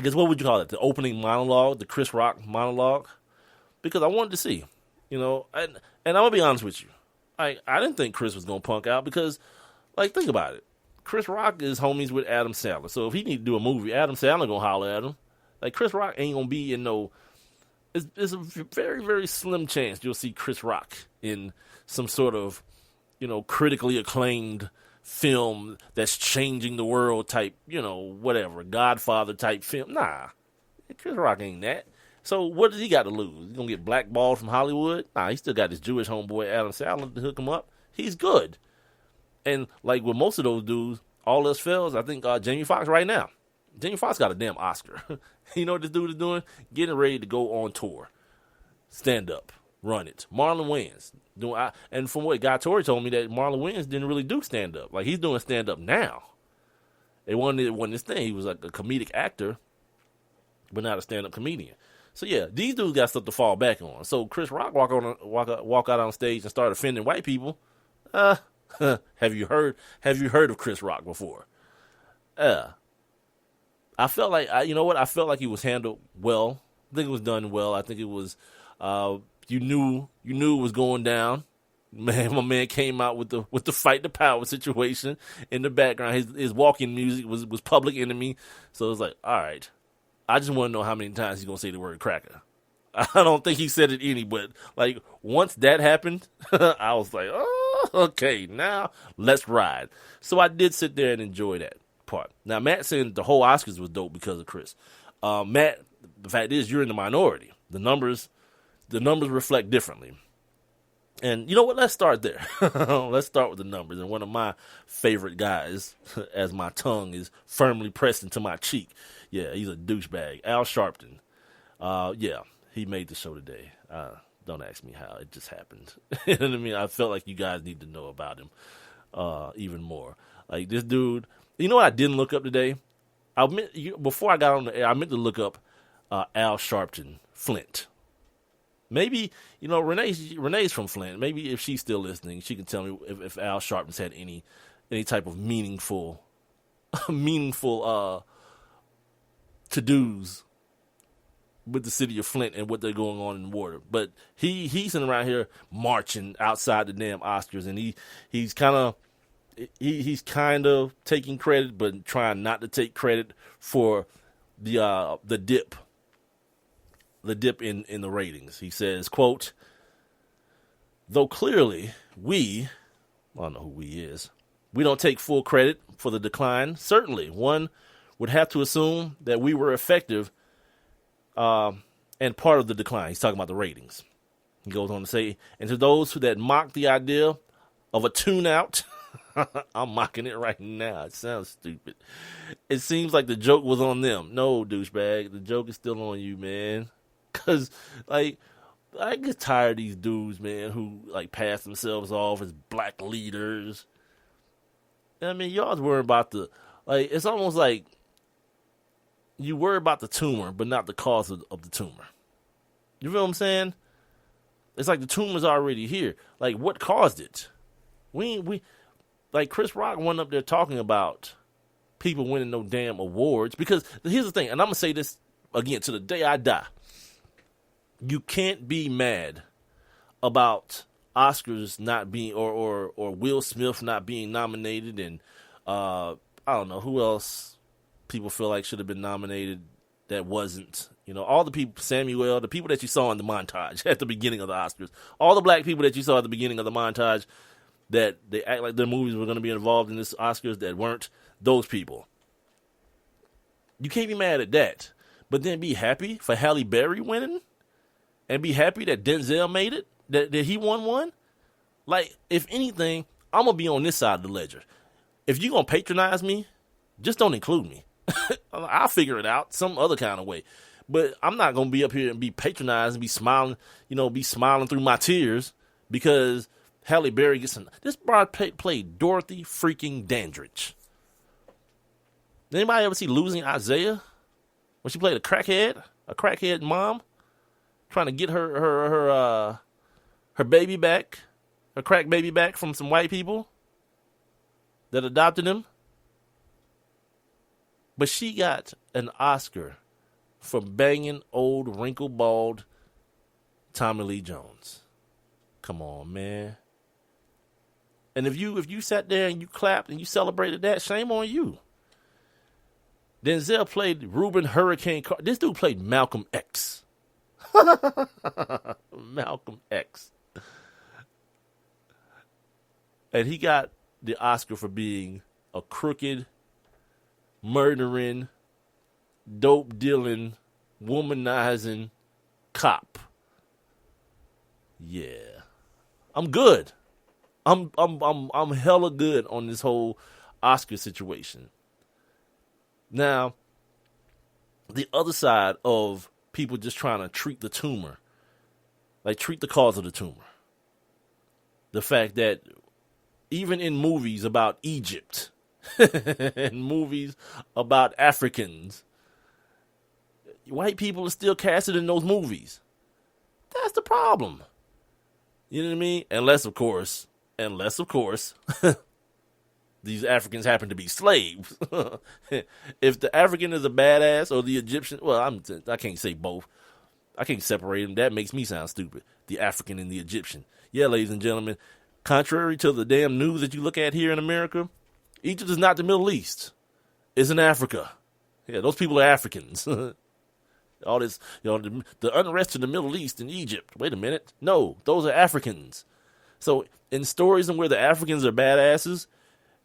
guess, what would you call it? The opening monologue, the Chris Rock monologue. Because I wanted to see, and I'm going to be honest with you. Like, I didn't think Chris was going to punk out because, like, think about it. Chris Rock is homies with Adam Sandler. So if he need to do a movie, Adam Sandler going to holler at him. Like, Chris Rock ain't going to be in no... It's a very, very slim chance you'll see Chris Rock in some sort of, critically acclaimed film that's changing the world type, whatever, Godfather type film. Nah, Chris Rock ain't that. So what does he got to lose? He's going to get blackballed from Hollywood? Nah, he still got his Jewish homeboy Adam Sandler to hook him up. He's good. And like with most of those dudes, all else fails, I think Jamie Foxx right now. Jamie Foxx got a damn Oscar. You know what this dude is doing? Getting ready to go on tour. Stand up. Run it. Marlon Wayans. And from what Guy Torrey told me, that Marlon Wayans didn't really do stand up. Like, he's doing stand up now. It wasn't his thing. He was like a comedic actor, but not a stand up comedian. So yeah, these dudes got stuff to fall back on. So Chris Rock walk out on stage and start offending white people. Have you heard of Chris Rock before? I felt like I felt like he was handled well. I think it was done well. I think it was you knew it was going down. Man, my man came out with the fight the power situation in the background. His walking music was Public Enemy. So it was like, all right. I just want to know how many times he's gonna say the word cracker. I don't think he said it any, but like once that happened, I was like, oh, okay, now let's ride. So I did sit there and enjoy that part. Now, Matt saying the whole Oscars was dope because of Chris. Matt, the fact is you're in the minority. The numbers reflect differently. And you know what? Let's start there. Let's start with the numbers. And one of my favorite guys, as my tongue is firmly pressed into my cheek. Yeah, he's a douchebag. Al Sharpton. Yeah, he made the show today. Don't ask me how. It just happened. You know what I mean? I felt like you guys need to know about him even more. Like, this dude, you know what I didn't look up today? Before I got on the air, I meant to look up Al Sharpton, Flint. Maybe, Renee's from Flint. Maybe if she's still listening, she can tell me if Al Sharpton's had any type of meaningful to-dos with the city of Flint and what they're going on in the water. But he's sitting around here marching outside the damn Oscars, and he's kind of taking credit, but trying not to take credit for the dip. The dip in the ratings. He says, quote, though clearly I don't know who we is, we don't take full credit for the decline. Certainly, one would have to assume that we were effective and part of the decline. He's talking about the ratings. He goes on to say, and to those that mock the idea of a tune-out, I'm mocking it right now. It sounds stupid. It seems like the joke was on them. No, douchebag. The joke is still on you, man. Because, like, I get tired of these dudes, man, who, like, pass themselves off as black leaders. I mean, y'all's worried about it's almost like you worry about the tumor, but not the cause of the tumor. You feel what I'm saying? It's like the tumor's already here. Like, what caused it? Like, Chris Rock went up there talking about people winning no damn awards. Because here's the thing, and I'm going to say this again to the day I die. You can't be mad about Oscars not being, or Will Smith not being nominated, and I don't know who else people feel like should have been nominated that wasn't. All the people, Samuel, the people that you saw in the montage at the beginning of the Oscars, all the black people that you saw at the beginning of the montage that they act like their movies were going to be involved in this Oscars that weren't, those people. You can't be mad at that, but then be happy for Halle Berry winning? And be happy that Denzel made it, that he won one? Like, if anything, I'm going to be on this side of the ledger. If you're going to patronize me, just don't include me. I'll figure it out some other kind of way. But I'm not going to be up here and be patronized and be smiling through my tears because Halle Berry gets this broad played Dorothy freaking Dandridge. Did anybody ever see Losing Isaiah? When she played a crackhead mom? Trying to get her baby back, her crack baby back from some white people that adopted him. But she got an Oscar for banging old wrinkle-bald Tommy Lee Jones. Come on, man. And if you sat there and you clapped and you celebrated that, shame on you. Denzel played Reuben Hurricane Carter. This dude played Malcolm X. Malcolm X. And he got the Oscar for being a crooked, murdering, dope dealing, womanizing cop. Yeah. I'm good. I'm hella good on this whole Oscar situation. Now, the other side of people just trying to treat the tumor, like treat the cause of the tumor. The fact that even in movies about Egypt and movies about Africans, white people are still casted in those movies. That's the problem. You know what I mean? Unless, of course, these Africans happen to be slaves. If the African is a badass or the Egyptian, well, I can't say both. I can't separate them. That makes me sound stupid. The African and the Egyptian. Yeah, ladies and gentlemen, contrary to the damn news that you look at here in America, Egypt is not the Middle East. It's in Africa. Yeah, those people are Africans. All this, the unrest in the Middle East and Egypt. Wait a minute. No, those are Africans. So in stories where the Africans are badasses,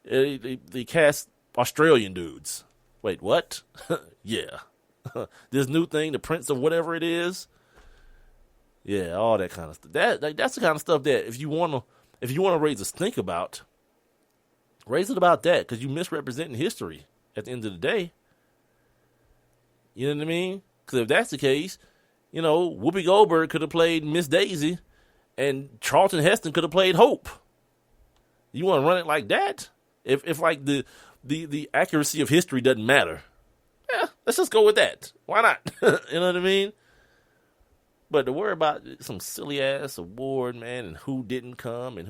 they cast Australian dudes. Wait, what? Yeah. This new thing, the Prince of whatever it is. Yeah, all that kind of stuff. That's the kind of stuff that if you wanna raise a stink about, raise it about that, because you misrepresenting history at the end of the day. You know what I mean? Because if that's the case, Whoopi Goldberg could have played Miss Daisy, and Charlton Heston could have played Hope. You want to run it like that? If like the accuracy of history doesn't matter, yeah, let's just go with that. Why not? You know what I mean? But to worry about some silly ass award, man, and who didn't come, and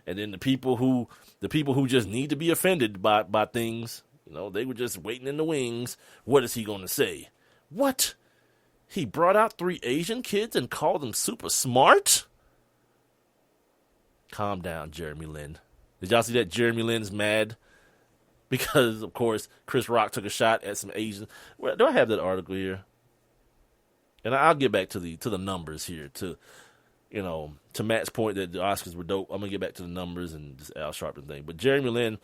then the people who just need to be offended by things, they were just waiting in the wings. What is he going to say? What? He brought out 3 Asian kids and called them super smart? Calm down, Jeremy Lin. Did y'all see that Jeremy Lin's mad? Because, of course, Chris Rock took a shot at some Asians. Well, do I have that article here? And I'll get back to the numbers here. To Matt's point that the Oscars were dope. I'm going to get back to the numbers and this Al Sharpton thing. But Jeremy Lin,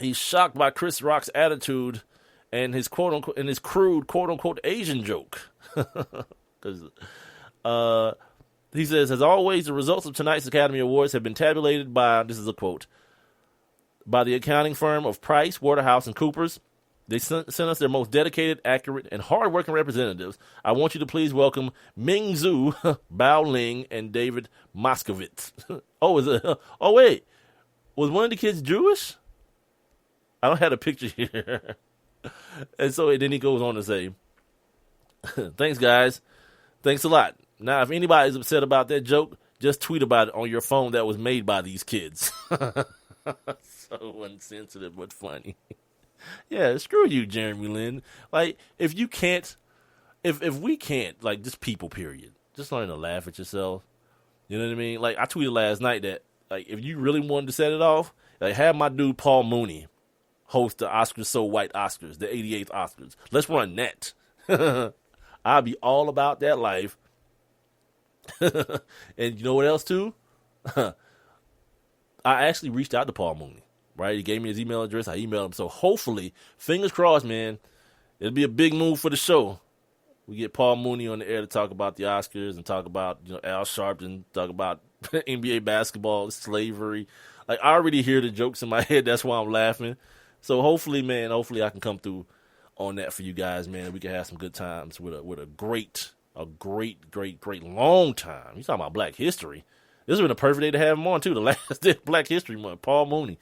he's shocked by Chris Rock's attitude and his quote-unquote, and his crude quote-unquote Asian joke. Because he says, as always, the results of tonight's Academy Awards have been tabulated by, this is a quote, by the accounting firm of Price, Waterhouse, and Coopers. They sent us their most dedicated, accurate, and hard-working representatives. I want you to please welcome Ming Zhu, Bao Ling, and David Moskowitz. Wait. Was one of the kids Jewish? I don't have a picture here. And so then he goes on to say, thanks, guys. Thanks a lot. Now, if anybody's upset about that joke, just tweet about it on your phone that was made by these kids. So insensitive but funny. Yeah, screw you, Jeremy Lin. Like, if we can't, like, just people, period, just learn to laugh at yourself. You know what I mean? Like, I tweeted last night that, like, if you really wanted to set it off, like, have my dude Paul Mooney host the Oscars So White Oscars, the 88th Oscars. Let's run that. I'll be all about that life. And you know what else, too? I actually reached out to Paul Mooney. Right, he gave me his email address. I emailed him. So hopefully, fingers crossed, man, it'll be a big move for the show. We get Paul Mooney on the air to talk about the Oscars and talk about Al Sharpton, talk about NBA basketball, slavery. Like, I already hear the jokes in my head. That's why I'm laughing. So hopefully, man, I can come through on that for you guys, man. We can have some good times with a great long time. You talking about Black History? This has been a perfect day to have him on too. The last day of Black History Month, Paul Mooney.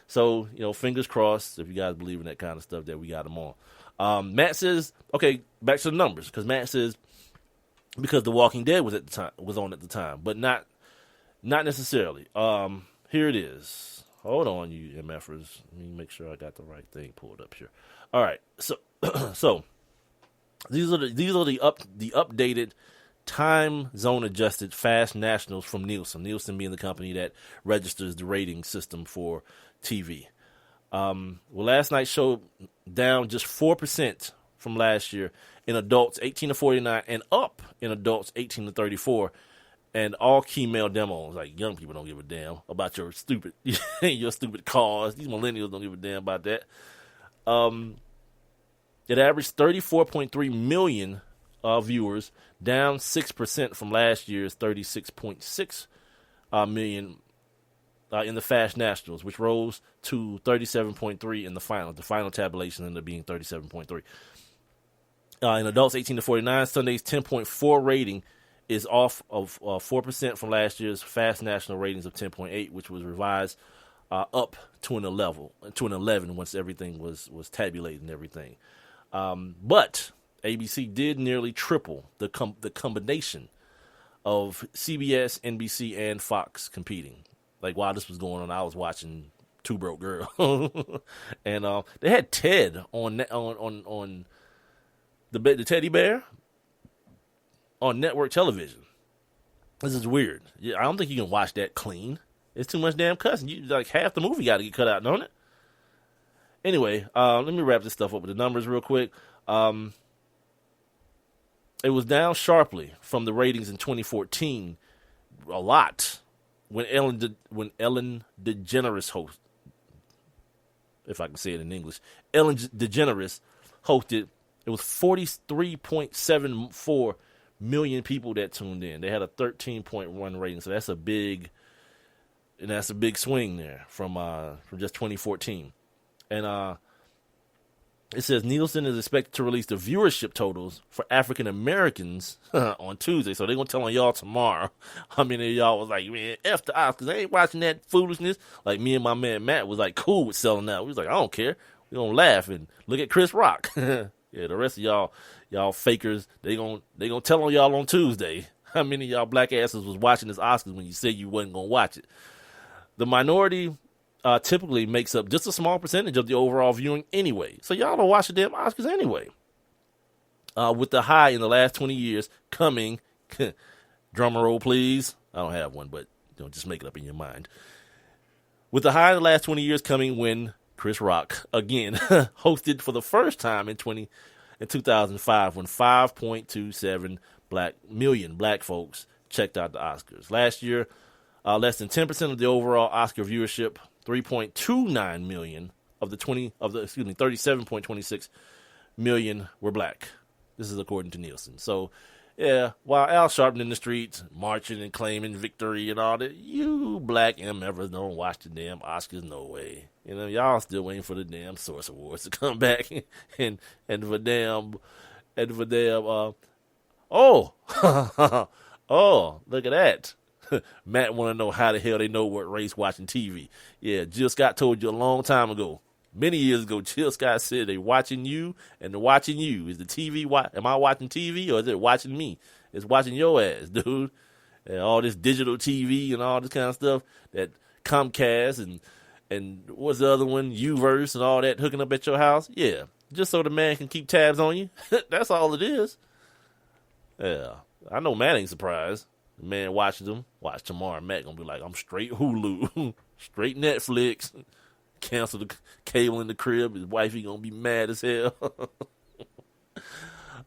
So, fingers crossed, if you guys believe in that kind of stuff, that we got them on. Matt says, okay, back to the numbers, because Matt says, because The Walking Dead was on at the time, but not necessarily. Here it is. Hold on, you MFers. Let me make sure I got the right thing pulled up here. All right, so these are the updated time zone adjusted fast nationals from Nielsen. Nielsen being the company that registers the rating system for TV. Well, last night's show down just 4% from last year in adults 18 to 49 and up in adults 18 to 34. And all key male demos, like young people don't give a damn about your stupid cars. These millennials don't give a damn about that. It averaged 34.3 million viewers, down 6% from last year's 36.6 million in the Fast Nationals, which rose to 37.3 in the final. The final tabulation ended up being 37.3. In adults 18 to 49, Sunday's 10.4 rating is off of 4% from last year's Fast National ratings of 10.8, which was revised up to an 11 once everything was tabulated and everything. But ABC did nearly triple the combination of CBS, NBC, and Fox competing. Like while this was going on, I was watching Two Broke Girl, and they had Ted on the teddy bear on network television. This is weird. Yeah, I don't think you can watch that clean. It's too much damn cussing. You like half the movie got to get cut out, don't it? Anyway, let me wrap this stuff up with the numbers real quick. It was down sharply from the ratings in 2014, a lot, when Ellen DeGeneres hosted. If I can say it in English, Ellen DeGeneres hosted. It was 43.74 million people that tuned in. They had a 13.1 rating, so that's a big swing there from just 2014. And it says Nielsen is expected to release the viewership totals for African Americans on Tuesday. So they're going to tell on y'all tomorrow. How many of y'all was like, man, F the Oscars, I ain't watching that foolishness. Like me and my man Matt was like cool with selling out. We was like, I don't care. We going to laugh and look at Chris Rock. Yeah, the rest of y'all fakers, they gonna tell on y'all on Tuesday. How many of y'all black asses was watching this Oscars when you said you wasn't going to watch it? The minority typically makes up just a small percentage of the overall viewing anyway. So y'all don't watch the damn Oscars anyway. With the high in the last 20 years coming, drummer roll please. I don't have one, but just make it up in your mind. With the high in the last 20 years coming when Chris Rock, again, hosted for the first time in 2005 when 5.27 million black folks checked out the Oscars. Last year, less than 10% of the overall Oscar viewership, 3.29 million of the 37.26 million were black. This is according to Nielsen. So, yeah, while Al Sharpton in the streets marching and claiming victory and all that, you black MFers don't watch the damn Oscars no way. Y'all still waiting for the damn Source Awards to come back and for damn oh, look at that. Matt want to know how the hell they know what race watching TV. Yeah, Jill Scott told you a long time ago. Many years ago, Jill Scott said they watching you and they're watching you. Is the TV, am I watching TV or is it watching me? It's watching your ass, dude. And all this digital TV and all this kind of stuff that Comcast and what's the other one, Uverse and all that hooking up at your house. Yeah, just so the man can keep tabs on you. That's all it is. Yeah, I know Matt ain't surprised. The man watches them. Watch tomorrow. Matt gonna be like, I'm straight Hulu, straight Netflix. Cancel the cable in the crib. His wifey gonna be mad as hell.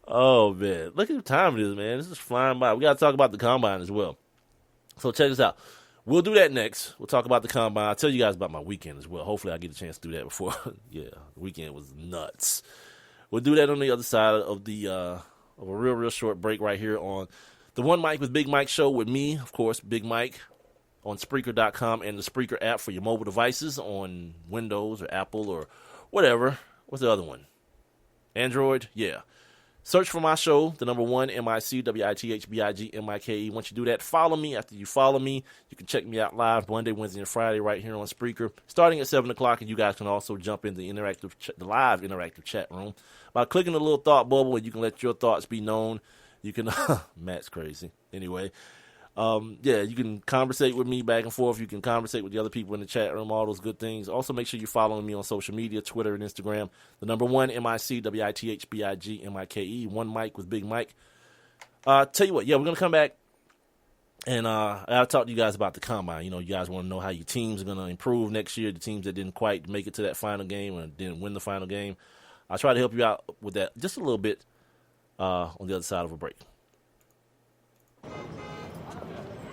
Oh man, look at the time it is, man. This is flying by. We gotta talk about the combine as well. So check this out. We'll do that next. We'll talk about the combine. I'll tell you guys about my weekend as well. Hopefully I get a chance to do that before. Yeah, the weekend was nuts. We'll do that on the other side of the of a real short break right here on the One Mic with Big Mike show with me, of course, Big Mike, on Spreaker.com and the Spreaker app for your mobile devices on Windows or Apple or whatever. What's the other one? Android? Yeah. Search for my show, the number one, MICWITHBIGMIKE. Once you do that, follow me. After you follow me, you can check me out live Monday, Wednesday, and Friday right here on Spreaker, starting at 7 o'clock, and you guys can also jump in the live interactive chat room by clicking the little thought bubble, and you can let your thoughts be known. You can, Matt's crazy. Anyway, you can conversate with me back and forth. You can conversate with the other people in the chat room, all those good things. Also, make sure you're following me on social media, Twitter and Instagram. The number one, MICWITHBIGMIKE, One Mic with Big Mike. Tell you what, yeah, we're going to come back, and I'll talk to you guys about the combine. You know, you guys want to know how your teams are going to improve next year, the teams that didn't quite make it to that final game or didn't win the final game. I'll try to help you out with that just a little bit on the other side of a break.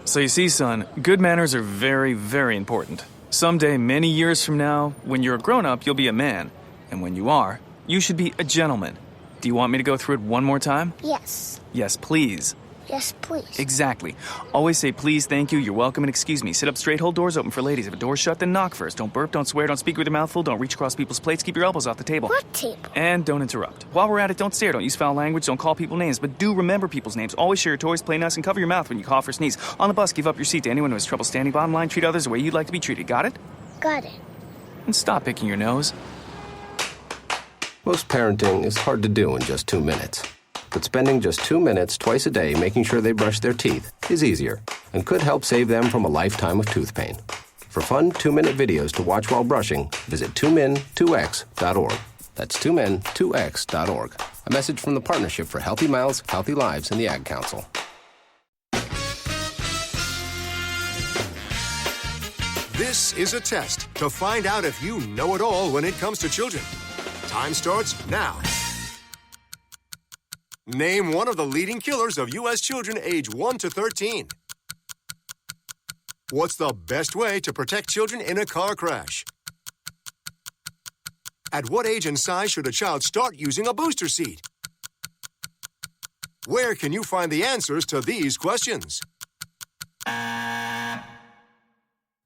So you see, son, good manners are very, very important. Someday, many years from now, when you're a grown-up, you'll be a man. And when you are, you should be a gentleman. Do you want me to go through it one more time? Yes. Yes, please. Yes, please. Exactly. Always say please, thank you, you're welcome, and excuse me. Sit up straight, hold doors open for ladies. If a door's shut, then knock first. Don't burp, don't swear, don't speak with your mouth full, don't reach across people's plates, keep your elbows off the table. What table? And don't interrupt. While we're at it, don't stare, don't use foul language, don't call people names, but do remember people's names. Always share your toys, play nice, and cover your mouth when you cough or sneeze. On the bus, give up your seat to anyone who has trouble standing. Bottom line, treat others the way you'd like to be treated. Got it? Got it. And stop picking your nose. Most parenting is hard to do in just 2 minutes. But spending just 2 minutes twice a day making sure they brush their teeth is easier and could help save them from a lifetime of tooth pain. For fun 2-minute videos to watch while brushing, visit 2min2x.org. That's 2min2x.org. A message from the Partnership for Healthy Mouths, Healthy Lives, and the Ad Council. This is a test to find out if you know it all when it comes to children. Time starts now. Name one of the leading killers of U.S. children age 1 to 13. What's the best way to protect children in a car crash? At what age and size should a child start using a booster seat? Where can you find the answers to these questions?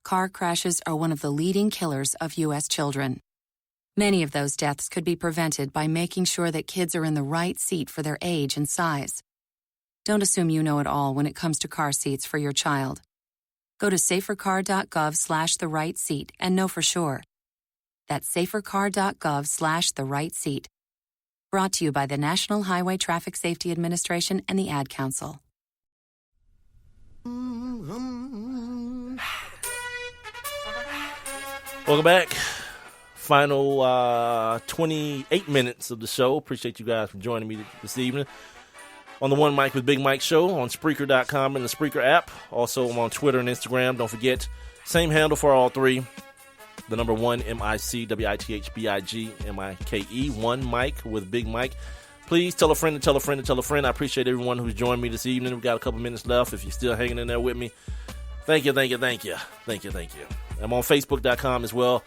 Car crashes are one of the leading killers of U.S. children. Many of those deaths could be prevented by making sure that kids are in the right seat for their age and size. Don't assume you know it all when it comes to car seats for your child. Go to safercar.gov/the-right-seat and know for sure. That's safercar.gov/the-right-seat. Brought to you by the National Highway Traffic Safety Administration and the Ad Council. Welcome back. Final 28 minutes of the show. Appreciate you guys for joining me this evening on the One Mic with Big Mike show on Spreaker.com and the Spreaker app. Also, I'm on Twitter and Instagram. Don't forget, same handle for all three. The number 1, MICWITHBIGMIKE. One Mic with Big Mike. Please tell a friend to tell a friend to tell a friend. I appreciate everyone who's joined me this evening. We've got a couple minutes left. If you're still hanging in there with me, thank you, thank you, thank you. Thank you, thank you. I'm on Facebook.com as well.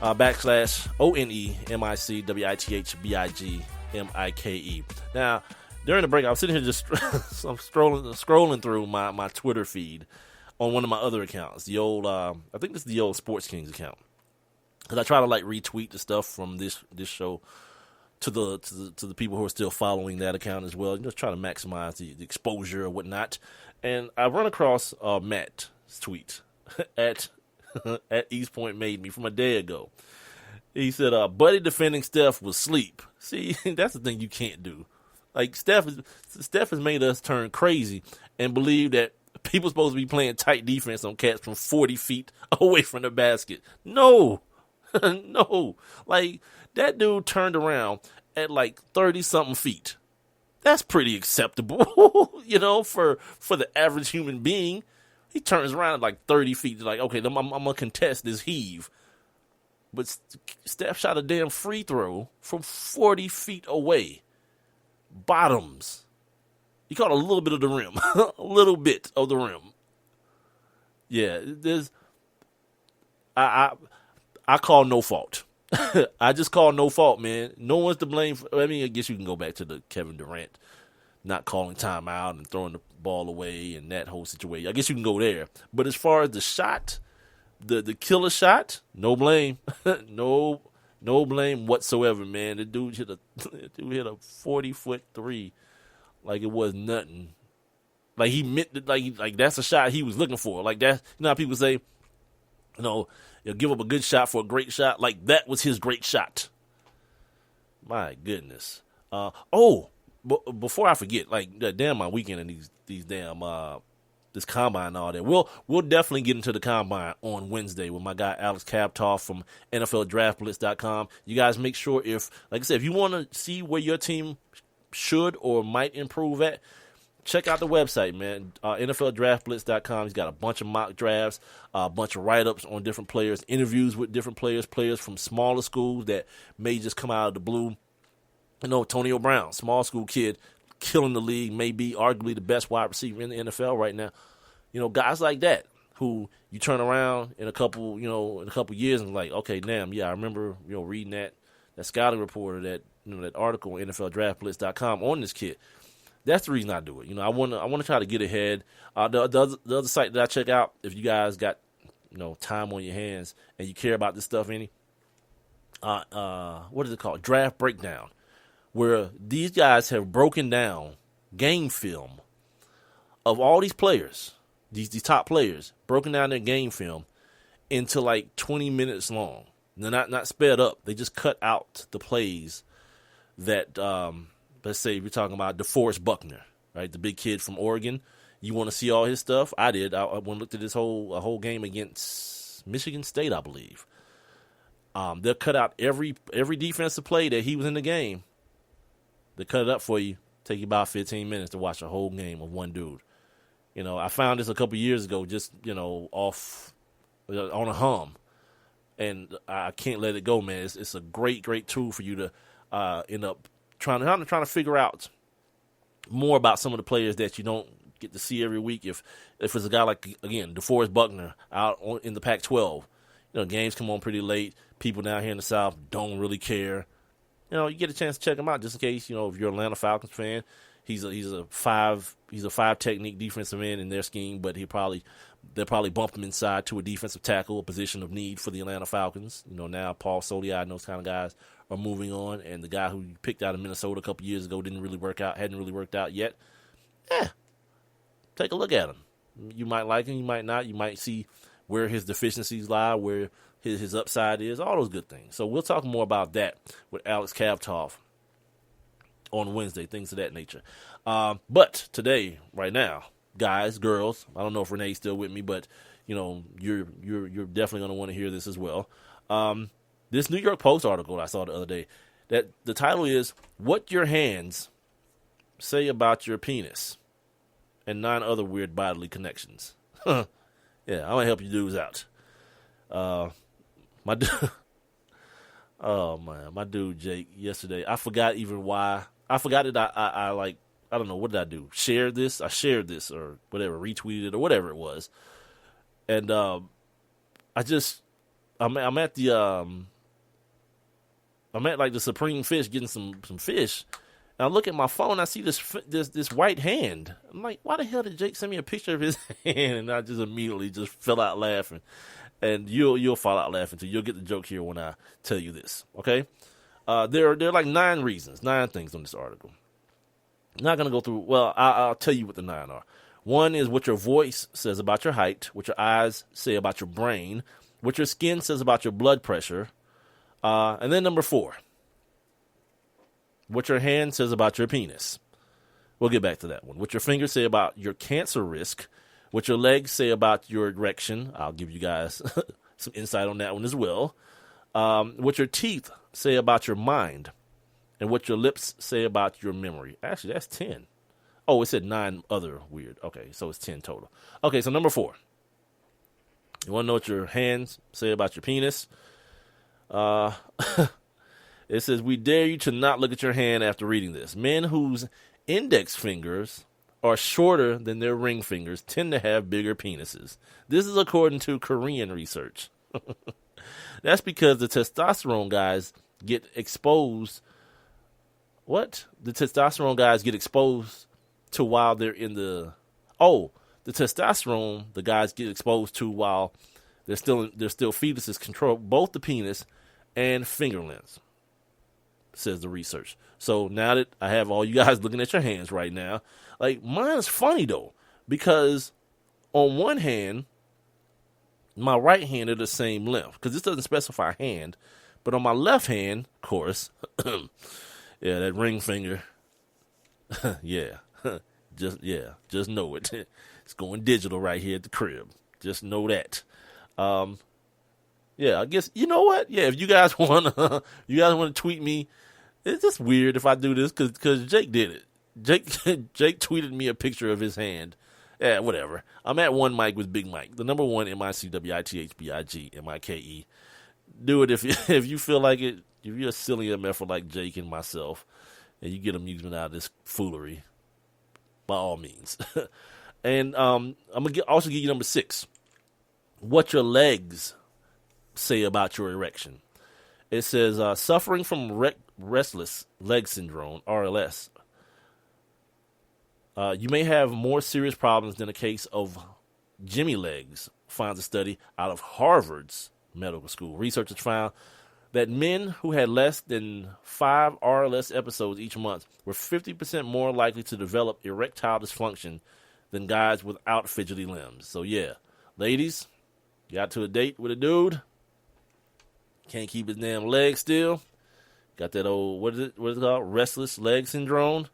/ONEMICWITHBIGMIKE. Now, during the break, I was sitting here just I'm scrolling through my Twitter feed on one of my other accounts, the old I think this is the old Sports Kings account, because I try to like retweet the stuff from this show to the people who are still following that account as well, just trying to maximize the exposure or whatnot. And I run across Matt's tweet at East Point Made Me from a day ago. He said, Buddy defending Steph was sleep. See, that's the thing you can't do. Like, Steph has made us turn crazy and believe that people supposed to be playing tight defense on cats from 40 feet away from the basket. No. No. Like, that dude turned around at like 30-something feet. That's pretty acceptable, you know, for the average human being. He turns around at like 30 feet. Like, okay, I'm going to contest this heave. But Steph shot a damn free throw from 40 feet away. Bottoms. He caught a little bit of the rim. A little bit of the rim. Yeah, I call no fault. I just call no fault, man. No one's to blame. I mean, I guess you can go back to the Kevin Durant not calling timeout and throwing the ball away and that whole situation. I guess you can go there. But as far as the shot, the killer shot, no blame. No blame whatsoever, man. The dude hit a 40-foot three like it was nothing. Like he meant it, like that's a shot he was looking for. Like that, you know how people say, you know, you'll give up a good shot for a great shot. Like that was his great shot. My goodness. Before I forget, like damn my weekend and these damn this combine and all that. We'll definitely get into the combine on Wednesday with my guy Alex Kaptoff from NFLDraftBlitz.com. You guys make sure if you want to see where your team should or might improve at, check out the website, man. NFLDraftBlitz.com. He's got a bunch of mock drafts, a bunch of write-ups on different players, interviews with different players from smaller schools that may just come out of the blue. You know, Antonio Brown, small school kid, killing the league, may be arguably the best wide receiver in the NFL right now. You know, guys like that who you turn around in a couple years and like, okay, damn, yeah, I remember, reading that scouting report or that article on NFLDraftBlitz.com on this kid. That's the reason I do it. I want to try to get ahead. The other site that I check out, if you guys got time on your hands and you care about this stuff any, what is it called? Draft Breakdown, where these guys have broken down game film of all these players, these top players, broken down their game film into like 20 minutes long. They're not sped up. They just cut out the plays that, let's say we're talking about DeForest Buckner, right? The big kid from Oregon. You want to see all his stuff? I did. I went and looked at this whole game against Michigan State, I believe. They'll cut out every defensive play that he was in the game. They cut it up for you. Take you about 15 minutes to watch a whole game of one dude. I found this a couple years ago, just off on a hum, and I can't let it go, man. It's a great tool for you to end up trying to figure out more about some of the players that you don't get to see every week. If it's a guy like, again, DeForest Buckner out in the Pac-12, games come on pretty late. People down here in the South don't really care. You get a chance to check him out just in case. If you're an Atlanta Falcons fan, he's a five technique defensive end in their scheme, but they'll probably bump him inside to a defensive tackle, a position of need for the Atlanta Falcons. Now Paul Soliai and those kind of guys are moving on, and the guy who you picked out of Minnesota a couple years ago hadn't really worked out yet. Take a look at him. You might like him, you might not. You might see where his deficiencies lie, where his upside is, all those good things. So we'll talk more about that with Alex Kavtov on Wednesday, things of that nature. But today, right now, guys, girls, I don't know if Renee's still with me, but you're definitely going to want to hear this as well. This New York Post article I saw the other day, that the title is "What Your Hands Say About Your Penis and 9 Other Weird Bodily Connections." Yeah, I'm gonna help you dudes out. My dude Jake yesterday, I forgot even why. I forgot that I don't know, what did I do? I shared this or whatever, retweeted it or whatever it was. And I'm at like the Supreme Fish getting some fish. And I look at my phone, I see this white hand. I'm like, why the hell did Jake send me a picture of his hand? And I just immediately just fell out laughing. And you'll fall out laughing too. You'll get the joke here when I tell you this, okay? There are like 9 things on this article. I'm not going to go through, well, I'll tell you what the 9 are. 1 is what your voice says about your height, what your eyes say about your brain, what your skin says about your blood pressure, and then number 4, what your hand says about your penis. We'll get back to that one. What your fingers say about your cancer risk, what your legs say about your erection. I'll give you guys some insight on that one as well. What your teeth say about your mind, and what your lips say about your memory. Actually, that's 10. Oh, it said 9 other weird. Okay, so it's 10 total. Okay, so number 4. You want to know what your hands say about your penis? It says, we dare you to not look at your hand after reading this. Men whose index fingers are shorter than their ring fingers tend to have bigger penises. This is according to Korean research. That's because the testosterone guys get exposed. What? The testosterone guys get exposed to while they're in the... Oh, the testosterone the guys get exposed to while they're still fetuses control both the penis and finger lengths, says the research. So now that I have all you guys looking at your hands right now, like, mine is funny though, because on one hand, my right hand are the same length, because this doesn't specify hand, but on my left hand, of course, yeah, that ring finger, yeah, just know it. It's going digital right here at the crib. Just know that. Yeah, I guess, you know what? Yeah, if you guys want to tweet me, it's just weird if I do this because Jake did it. Jake tweeted me a picture of his hand. Yeah, whatever. I'm at One Mike with Big Mike. The number one MICWITHBIGMIKE. Do it if you feel like it. If you're a silly MFer like Jake and myself, and you get amusement out of this foolery, by all means. And I'm gonna also give you number 6. What your legs say about your erection. It says suffering from restless leg syndrome (RLS). You may have more serious problems than a case of Jimmy legs, finds a study out of Harvard's medical school. Researchers found that men who had less than 5 RLS episodes each month were 50% more likely to develop erectile dysfunction than guys without fidgety limbs. So yeah, ladies, got to a date with a dude, can't keep his damn legs still, got that old, what is it called, restless leg syndrome,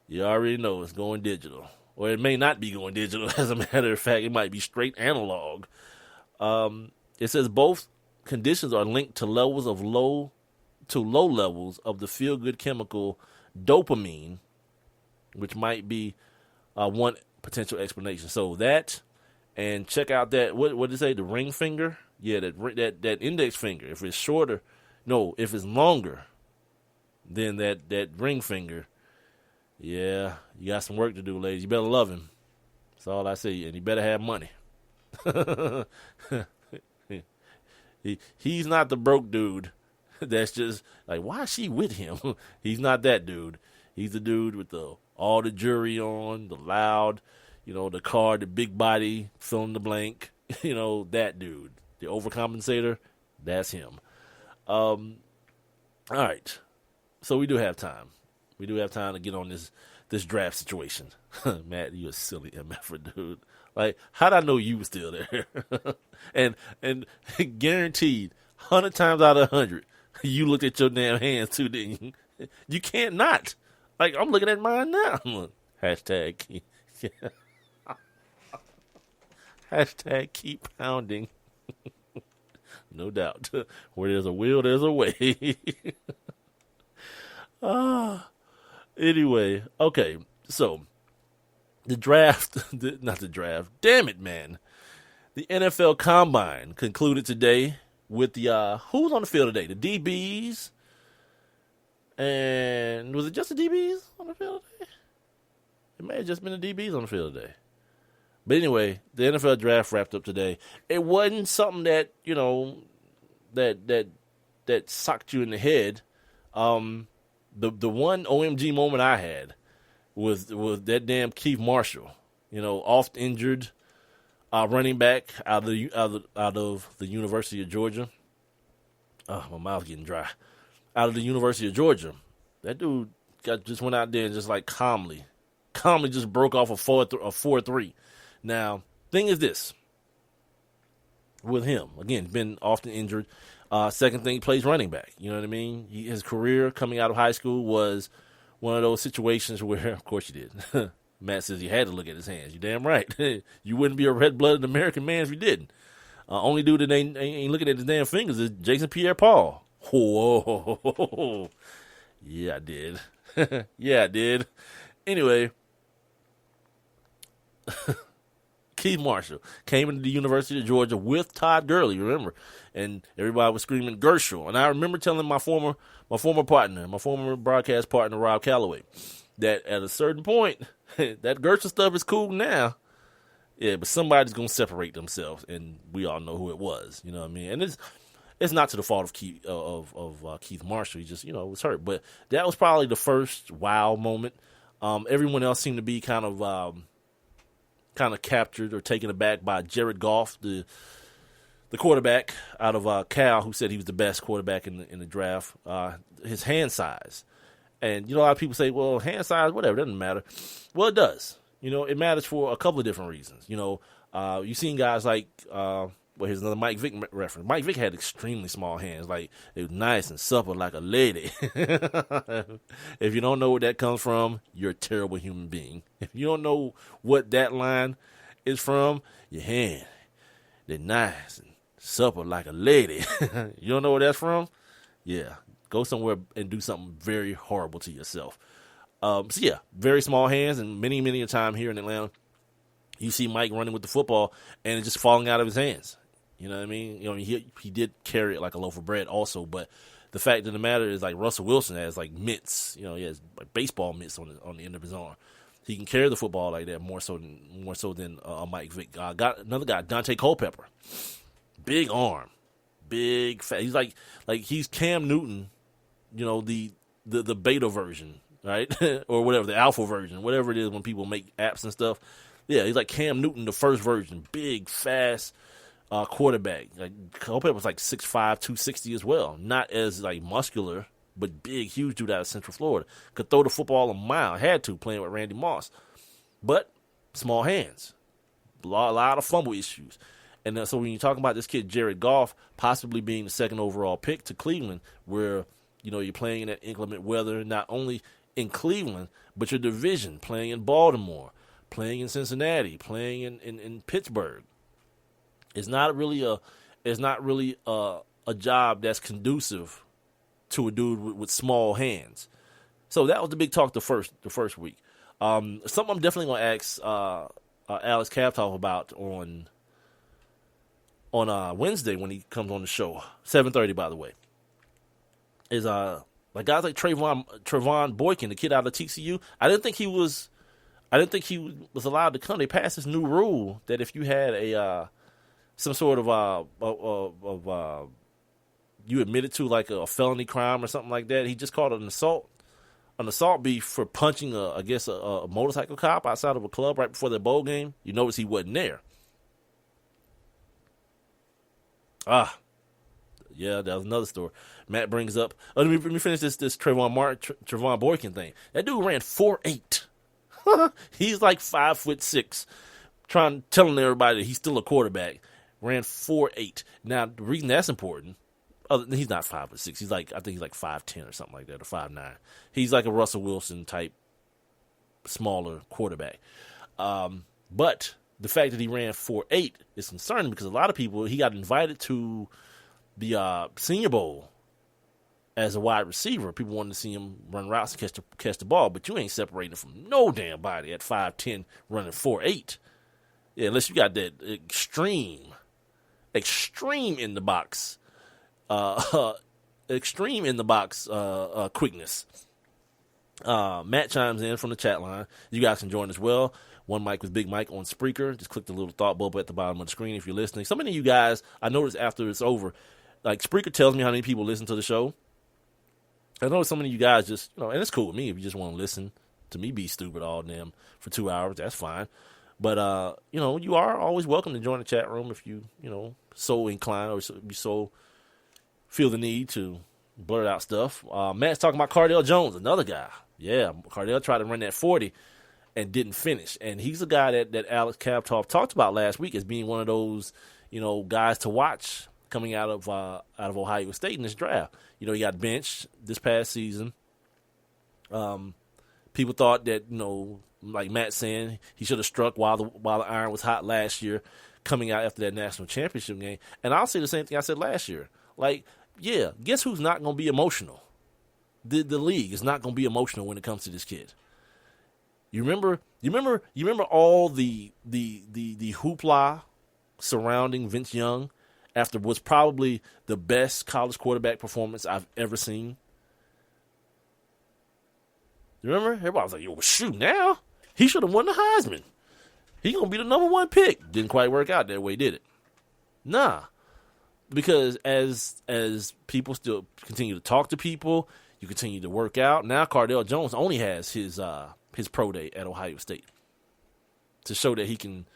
you already know it's going digital. Or it may not be going digital. As a matter of fact, it might be straight analog. It says both conditions are linked to low levels of the feel-good chemical dopamine, which might be one potential explanation. So that, and check out that, what did it say, the ring finger? Yeah, that index finger. If it's shorter, no, if it's longer than that ring finger, yeah, you got some work to do, ladies. You better love him. That's all I say. And you better have money. He's not the broke dude that's just like, why is she with him? He's not that dude. He's the dude with all the jewelry on, the loud, the car, the big body, fill in the blank. That dude. The overcompensator, that's him. All right. So we do have time. We do have time to get on this draft situation. Matt, you a silly MFer, dude. Like, how'd I know you was still there? and guaranteed, 100 times out of 100, you looked at your damn hands too, didn't you? You can't not. Like, I'm looking at mine now. Hashtag keep pounding. No doubt. Where there's a will, there's a way. Anyway, okay, so the draft, not the draft, damn it, man. The NFL Combine concluded today with the, who's on the field today? The DBs, and was it just the DBs on the field today? It may have just been the DBs on the field today. But anyway, the NFL draft wrapped up today. It wasn't something that, that socked you in the head. The one OMG moment I had was that damn Keith Marshall, oft injured running back out of the University of Georgia. Oh, my mouth's getting dry. Out of the University of Georgia, that dude just went out there and just like calmly just broke off a 4-3. Now, thing is this with him, again, been often injured. Second thing, he plays running back. You know what I mean? His career coming out of high school was one of those situations where, of course you did. Matt says he had to look at his hands. You damn right. You wouldn't be a red-blooded American man if you didn't. Only dude that ain't looking at his damn fingers is Jason Pierre-Paul. Whoa. Yeah, I did. Yeah, I did. Anyway, Keith Marshall came into the University of Georgia with Todd Gurley, remember? And everybody was screaming Gershel. And I remember telling my former broadcast partner, Rob Calloway, that at a certain point, that Gershel stuff is cool now. Yeah, but somebody's going to separate themselves, and we all know who it was. You know what I mean? And it's not to the fault of Keith Marshall. He just, was hurt. But that was probably the first wow moment. Everyone else seemed to be kind of captured or taken aback by Jared Goff, the quarterback out of Cal, who said he was the best quarterback in the draft. His hand size, and a lot of people say, well, hand size, whatever, doesn't matter. Well, it does. It matters for a couple of different reasons. You've seen guys like, here's another Mike Vick reference. Mike Vick had extremely small hands, like it was nice and supple like a lady. If you don't know where that comes from, you're a terrible human being. If you don't know what that line is from, your hand, they're nice and supple like a lady. You don't know where that's from? Yeah, go somewhere and do something very horrible to yourself. So yeah, very small hands, and many a time here in Atlanta, you see Mike running with the football and it's just falling out of his hands. You know what I mean? He did carry it like a loaf of bread also, but the fact of the matter is, like, Russell Wilson has like mitts. He has like baseball mitts on the end of his arm. He can carry the football like that more so than Mike Vick. Got another guy, Dante Culpepper, big arm, big fat. He's like he's Cam Newton, the beta version, right? Or whatever, the alpha version, whatever it is when people make apps and stuff. Yeah, he's like Cam Newton, the first version, big, fast quarterback. Like Culpepper was like 6'5", 260 as well. Not as like muscular, but big, huge dude out of Central Florida. Could throw the football a mile. Had to, playing with Randy Moss. But small hands. A lot of fumble issues. And so when you're talking about this kid, Jared Goff, possibly being the second overall pick to Cleveland, where, you're playing in that inclement weather, not only in Cleveland, but your division, playing in Baltimore, playing in Cincinnati, playing in Pittsburgh. It's not really a job that's conducive to a dude with small hands. So that was the big talk the first week. Something I'm definitely going to ask Alex Kaptoff about on Wednesday when he comes on the show, 7:30 by the way, is like guys like Trevon Boykin, the kid out of TCU. I didn't think he was allowed to come. They passed this new rule that if you had some sort of you admitted to like a felony crime or something like that. He just called it an assault beef for punching a motorcycle cop outside of a club right before the bowl game. You notice he wasn't there. Yeah, that was another story. Matt brings up. Let me finish this Trevon Boykin thing. That dude ran 4.8. He's like 5'6", telling everybody that he's still a quarterback. Ran 4.8. Now the reason that's important, he's not 5'6". He's like, I think he's like 5'10" or something like that, or 5'9". He's like a Russell Wilson type, smaller quarterback. But the fact that he ran 4.8 is concerning because a lot of people, he got invited to the Senior Bowl as a wide receiver. People wanted to see him run routes and catch the ball, but you ain't separating from no damn body at 5'10", running 4.8. Yeah, unless you got that extreme in the box, quickness. Matt chimes in from the chat line. You guys can join as well. One Mic with Big Mike on Spreaker. Just click the little thought bubble at the bottom of the screen if you're listening. So many of you guys, I noticed after it's over, like Spreaker tells me how many people listen to the show. I know some of you guys just, and it's cool with me if you just want to listen to me be stupid all damn for 2 hours. That's fine. But, you are always welcome to join the chat room if you, so inclined or you so feel the need to blurt out stuff. Matt's talking about Cardale Jones, another guy. Yeah, Cardale tried to run that 40 and didn't finish. And he's a guy that Alex Kaptoff talked about last week as being one of those, guys to watch coming out of Ohio State in this draft. He got benched this past season. People thought that, like Matt saying, he should have struck while the iron was hot last year, coming out after that national championship game. And I'll say the same thing I said last year. Like, yeah, guess who's not going to be emotional? The league is not going to be emotional when it comes to this kid. You remember all the hoopla surrounding Vince Young after what's probably the best college quarterback performance I've ever seen? You remember? Everybody was like, yo, shoot, now? He should have won the Heisman. He going to be the number one pick. Didn't quite work out that way, did it? Nah. Because as people still continue to talk to people, you continue to work out. Now Cardale Jones only has his pro day at Ohio State to show that he can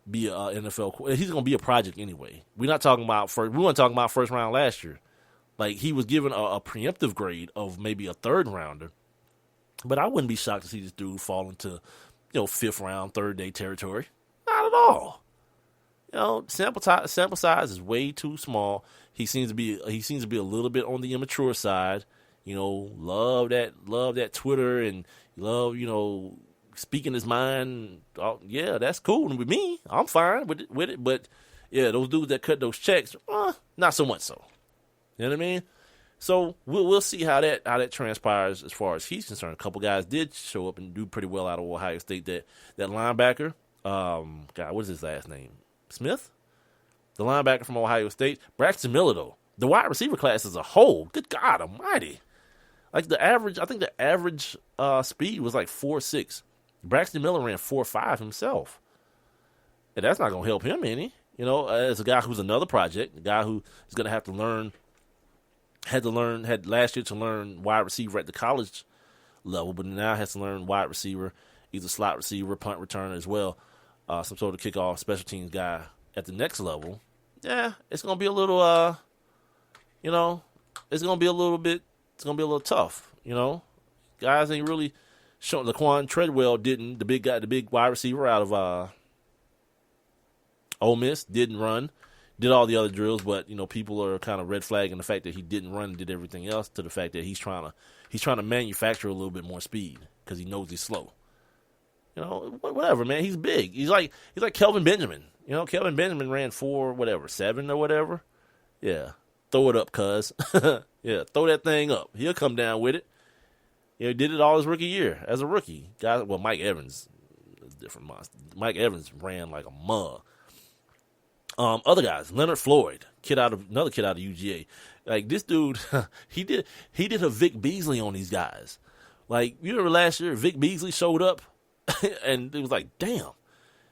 be an NFL. He's going to be a project anyway. We're not talking about first. We weren't talking about first round last year. Like, he was given a preemptive grade of maybe a third rounder. But I wouldn't be shocked to see this dude fall into, fifth round, third day territory. Not at all. Sample size is way too small. He seems to be a little bit on the immature side. Love that Twitter and love, speaking his mind. Oh, yeah, that's cool with me. I'm fine with it. But yeah, those dudes that cut those checks, not so much so. You know what I mean? So we'll see how that transpires as far as he's concerned. A couple guys did show up and do pretty well out of Ohio State. That linebacker, God, what is his last name? Smith? The linebacker from Ohio State. Braxton Miller, though. The wide receiver class as a whole, good God almighty. Like I think the average speed was like 4.6. Braxton Miller ran 4.5 himself. And that's not going to help him any. You know, as a guy who's another project, a guy who is going to have to learn, had last year to learn wide receiver at the college level, but now has to learn wide receiver, either slot receiver, punt returner as well, some sort of kickoff special teams guy at the next level. Yeah, it's going to be a little, it's going to be a little tough, you know. Guys ain't really showing. Laquan Treadwell didn't, the big wide receiver out of Ole Miss, didn't run, did all the other drills, but, you know, people are kind of red flagging the fact that he didn't run and did everything else to the fact that he's trying to manufacture a little bit more speed because he knows he's slow. You know, whatever, man. He's big. He's like Kelvin Benjamin. You know, Kelvin Benjamin ran 7 or whatever. Yeah. Throw it up, cuz. Yeah, throw that thing up. He'll come down with it. You know, he did it all his rookie year as a rookie. Mike Evans is a different monster. Mike Evans ran like a mug. Other guys, Leonard Floyd, another kid out of UGA. Like, this dude, he did a Vic Beasley on these guys. Like, you remember last year, Vic Beasley showed up, and it was like, damn,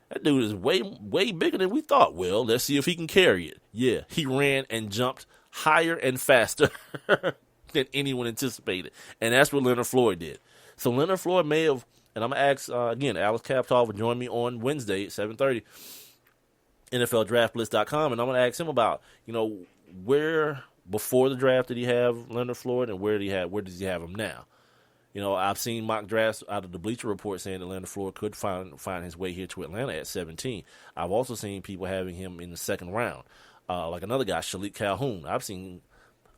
that dude is way, way bigger than we thought. Well, let's see if he can carry it. Yeah, he ran and jumped higher and faster than anyone anticipated. And that's what Leonard Floyd did. So Leonard Floyd may have, and I'm going to ask, again, Alex Kaptol will join me on Wednesday at 7:30, NFLDraftBlitz.com, and I'm going to ask him about, you know, where before the draft did he have Leonard Floyd, and where does he have him now? You know, I've seen mock drafts out of the Bleacher Report saying that Leonard Floyd could find his way here to Atlanta at 17. I've also seen people having him in the second round. Like another guy, Shalik Calhoun. I've seen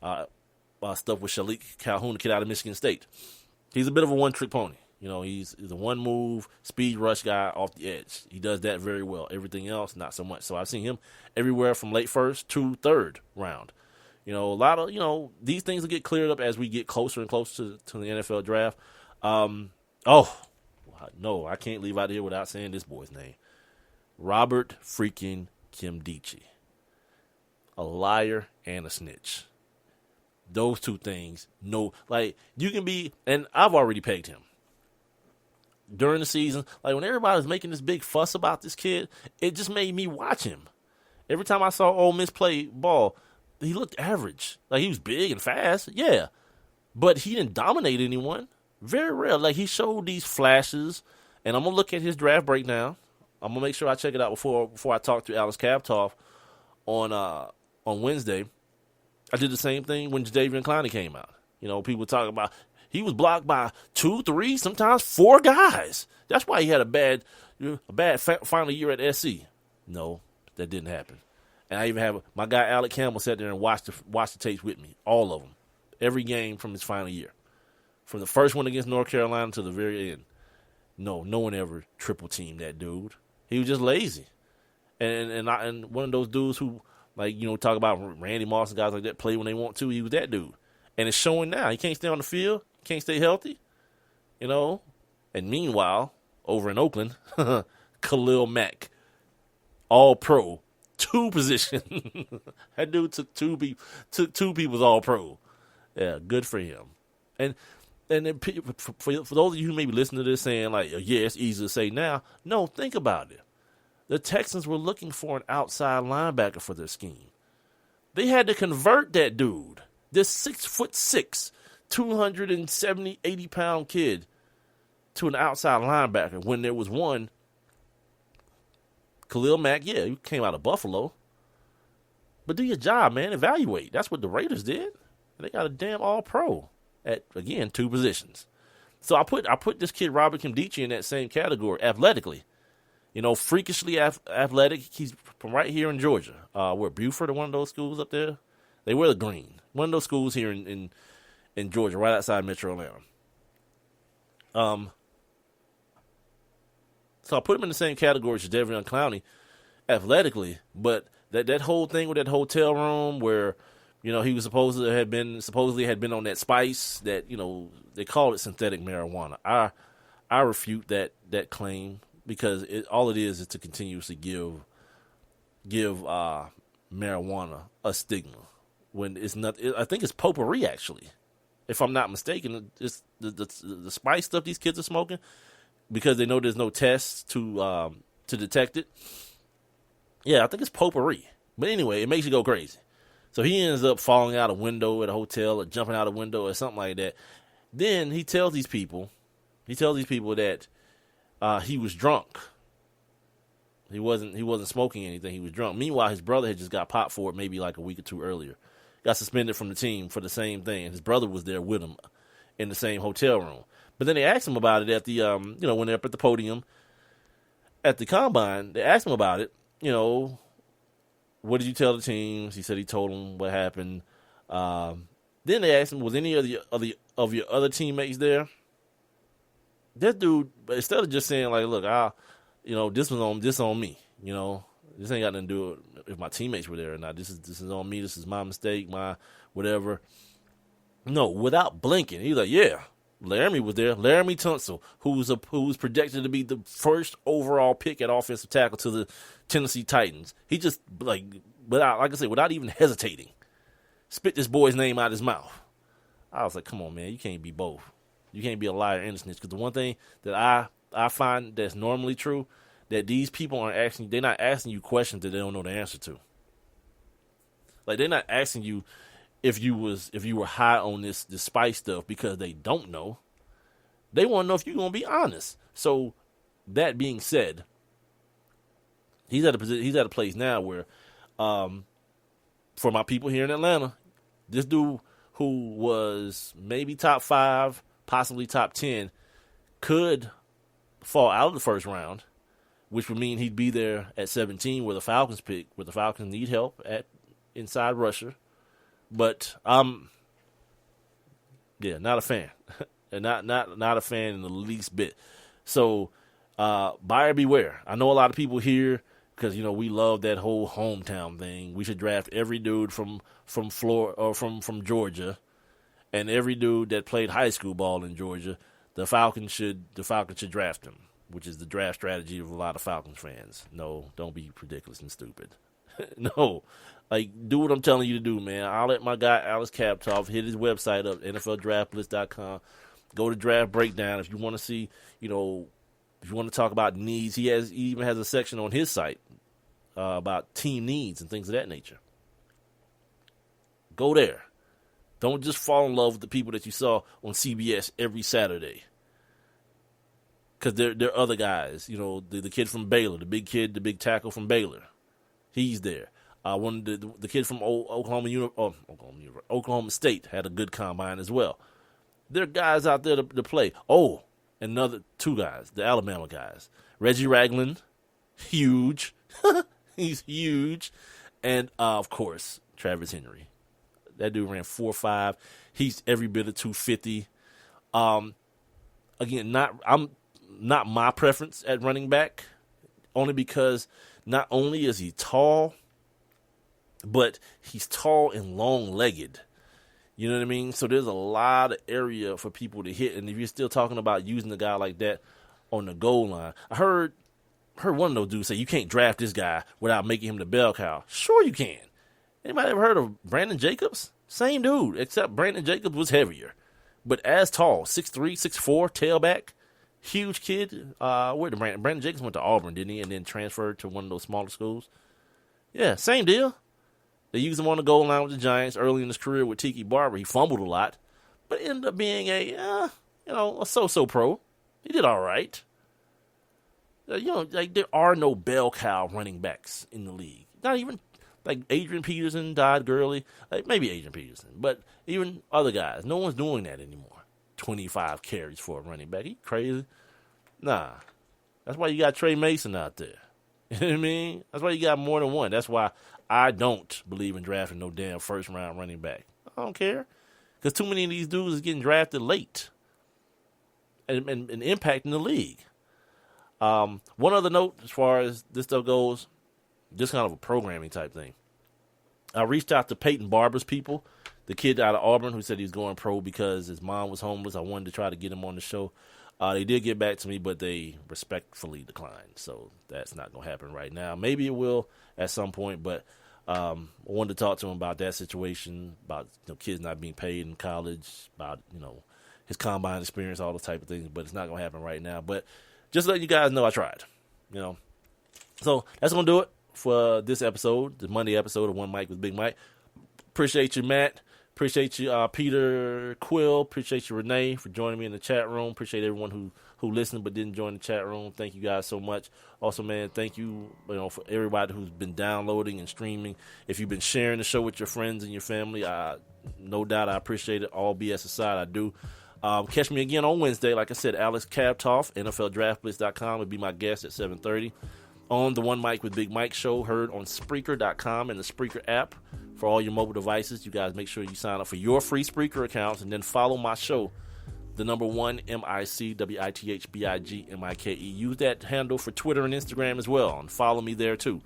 stuff with Shalik Calhoun, the kid out of Michigan State. He's a bit of a one-trick pony. You know, he's a one-move, speed rush guy off the edge. He does that very well. Everything else, not so much. So I've seen him everywhere from late first to third round. You know, a lot of, you know, these things will get cleared up as we get closer and closer to the NFL draft. No, I can't leave out here without saying this boy's name. Robert freaking Nkemdiche. A liar and a snitch. Those two things, no, like, you can be, and I've already pegged him. During the season, like, when everybody was making this big fuss about this kid, it just made me watch him. Every time I saw Ole Miss play ball, he looked average. Like, he was big and fast, yeah. But he didn't dominate anyone. Very rare. Like, he showed these flashes, and I'm going to look at his draft breakdown. I'm going to make sure I check it out before I talk to Alex Kaptol on Wednesday. I did the same thing when Jadeveon Clowney came out. You know, people talking about he was blocked by 2, 3, sometimes 4 guys. That's why he had a bad final year at SC. No, that didn't happen. And I even have my guy Alec Campbell sat there and watched the tapes with me, all of them, every game from his final year, from the first one against North Carolina to the very end. No one ever triple teamed that dude. He was just lazy, and one of those dudes who, like, you know, talk about Randy Moss and guys like that play when they want to. He was that dude, and it's showing now. He can't stay on the field, can't stay healthy, you know. And meanwhile, over in Oakland, Khalil Mack, all pro. 2 positions. That dude took two people's all pro. Yeah, good for him. And then for those of you who may be listening to this saying, like, yeah, it's easy to say now. No, think about it. The Texans were looking for an outside linebacker for their scheme. They had to convert that dude, this 6'6", 270, 80-pound kid, to an outside linebacker when there was one. Khalil Mack, yeah, he came out of Buffalo. But do your job, man. Evaluate. That's what the Raiders did. They got a damn all-pro at, again, 2 positions. So I put this kid Robert Nkemdiche in that same category, athletically. You know, freakishly athletic. He's from right here in Georgia. Where Buford or one of those schools up there? They wear the green. One of those schools here in Georgia, right outside Metro Atlanta. So I put him in the same category as Jadeveon Clowney athletically, but that whole thing with that hotel room where He was supposedly had been on that spice that, they call it synthetic marijuana. I refute that claim because all it is to continuously give marijuana a stigma when it's not. I think it's potpourri, actually, if I'm not mistaken. It's the spice stuff these kids are smoking because they know there's no tests to detect it. Yeah, I think it's potpourri. But anyway, it makes you go crazy. So he ends up falling out a window at a hotel or jumping out a window or something like that. Then he tells these people that he was drunk. He wasn't smoking anything. He was drunk. Meanwhile, his brother had just got popped for it maybe like a week or two earlier. Got suspended from the team for the same thing. His brother was there with him in the same hotel room. But then they asked him about it at the when they're up at the podium at the combine. They asked him about it. What did you tell the teams? He said he told them what happened. Then they asked him, was any of your other teammates there? That dude, instead of just saying like, look, this on me. This ain't got nothing to do with if my teammates were there or not. This is on me. This is my mistake, my whatever. No, without blinking, he's like, yeah, Laramie was there. Laramie Tunsil, who's projected to be the first overall pick at offensive tackle to the Tennessee Titans. He just without even hesitating, spit this boy's name out his mouth. I was like, come on, man, you can't be both. You can't be a liar and a snitch. Because the one thing that I find that's normally true, that these people they're not asking you questions that they don't know the answer to. Like, they're not asking you if you were high on this spice stuff because they don't know. They want to know if you're going to be honest. So, that being said, he's at a place now where, for my people here in Atlanta, this dude who was maybe top 5, possibly top 10, could fall out of the first round, which would mean he'd be there at 17 where the Falcons pick, where the Falcons need help at inside rusher. But not a fan. And not a fan in the least bit. So buyer beware. I know a lot of people here, because we love that whole hometown thing. We should draft every dude from Florida or from Georgia, and every dude that played high school ball in Georgia. The Falcons should draft him, which is the draft strategy of a lot of Falcons fans. No, don't be ridiculous and stupid. No, do what I'm telling you to do, man. I'll let my guy Alex Kaptoff hit his website up, NFLDraftBlitz.com. Go to Draft Breakdown if you want to see, if you want to talk about needs. He even has a section on his site about team needs and things of that nature. Go there. Don't just fall in love with the people that you saw on CBS every Saturday. Because there are other guys. The kid from Baylor, the big tackle from Baylor. He's there. The kid from Oklahoma State had a good combine as well. There are guys out there to play. Oh, another 2 guys, the Alabama guys. Reggie Ragland, huge. He's huge. And, of course, Travis Henry. That dude ran 4.5. He's every bit of 250. Again, I'm not my preference at running back, only because not only is he tall, but he's tall and long-legged. You know what I mean? So there's a lot of area for people to hit. And if you're still talking about using a guy like that on the goal line, I heard one of those dudes say you can't draft this guy without making him the bell cow. Sure you can. Anybody ever heard of Brandon Jacobs? Same dude, except Brandon Jacobs was heavier, but as tall, 6'3", 6'4", tailback, huge kid. Where did Brandon Jacobs went to Auburn, didn't he? And then transferred to one of those smaller schools. Yeah, same deal. They used him on the goal line with the Giants early in his career with Tiki Barber. He fumbled a lot, but ended up being a so-so pro. He did all right. There are no bell cow running backs in the league. Not even Adrian Peterson died early. Maybe Adrian Peterson, but even other guys. No one's doing that anymore. 25 carries for a running back. You crazy? Nah. That's why you got Trey Mason out there. You know what I mean? That's why you got more than one. That's why I don't believe in drafting no damn first-round running back. I don't care. Because too many of these dudes is getting drafted late and impacting the league. One other note as far as this stuff goes, just kind of a programming type thing. I reached out to Peyton Barber's people, the kid out of Auburn who said he was going pro because his mom was homeless. I wanted to try to get him on the show. They did get back to me, but they respectfully declined. So that's not going to happen right now. Maybe it will at some point, but I wanted to talk to him about that situation, about kids not being paid in college, about his combine experience, all those type of things. But it's not going to happen right now. But just let you guys know I tried. So that's going to do it for this episode, the Monday episode of One Mic with Big Mike. Appreciate you, Matt. Appreciate you, Peter Quill. Appreciate you, Renee, for joining me in the chat room. Appreciate everyone who listened but didn't join the chat room. Thank you guys so much. Also, man, thank you, for everybody who's been downloading and streaming. If you've been sharing the show with your friends and your family, no doubt I appreciate it. All BS aside, I do. Catch me again on Wednesday. Like I said, Alex Kabtoff, NFLDraftBlitz.com, will be my guest at 7:30 on the One Mic with Big Mike show, heard on Spreaker.com and the Spreaker app for all your mobile devices. You guys make sure you sign up for your free Spreaker accounts and then follow my show, the number 1 MICWITHBIGMIKE. Use that handle for Twitter and Instagram as well, and follow me there too,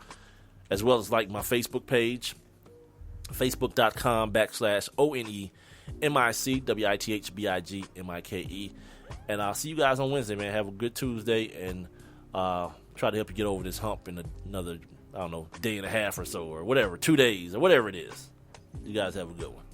as well as like my Facebook page, facebook.com/ONEMICWITHBIGMIKE. And I'll see you guys on Wednesday, man. Have a good Tuesday, and try to help you get over this hump in another, day and a half or so, or whatever, 2 days, or whatever it is. You guys have a good one.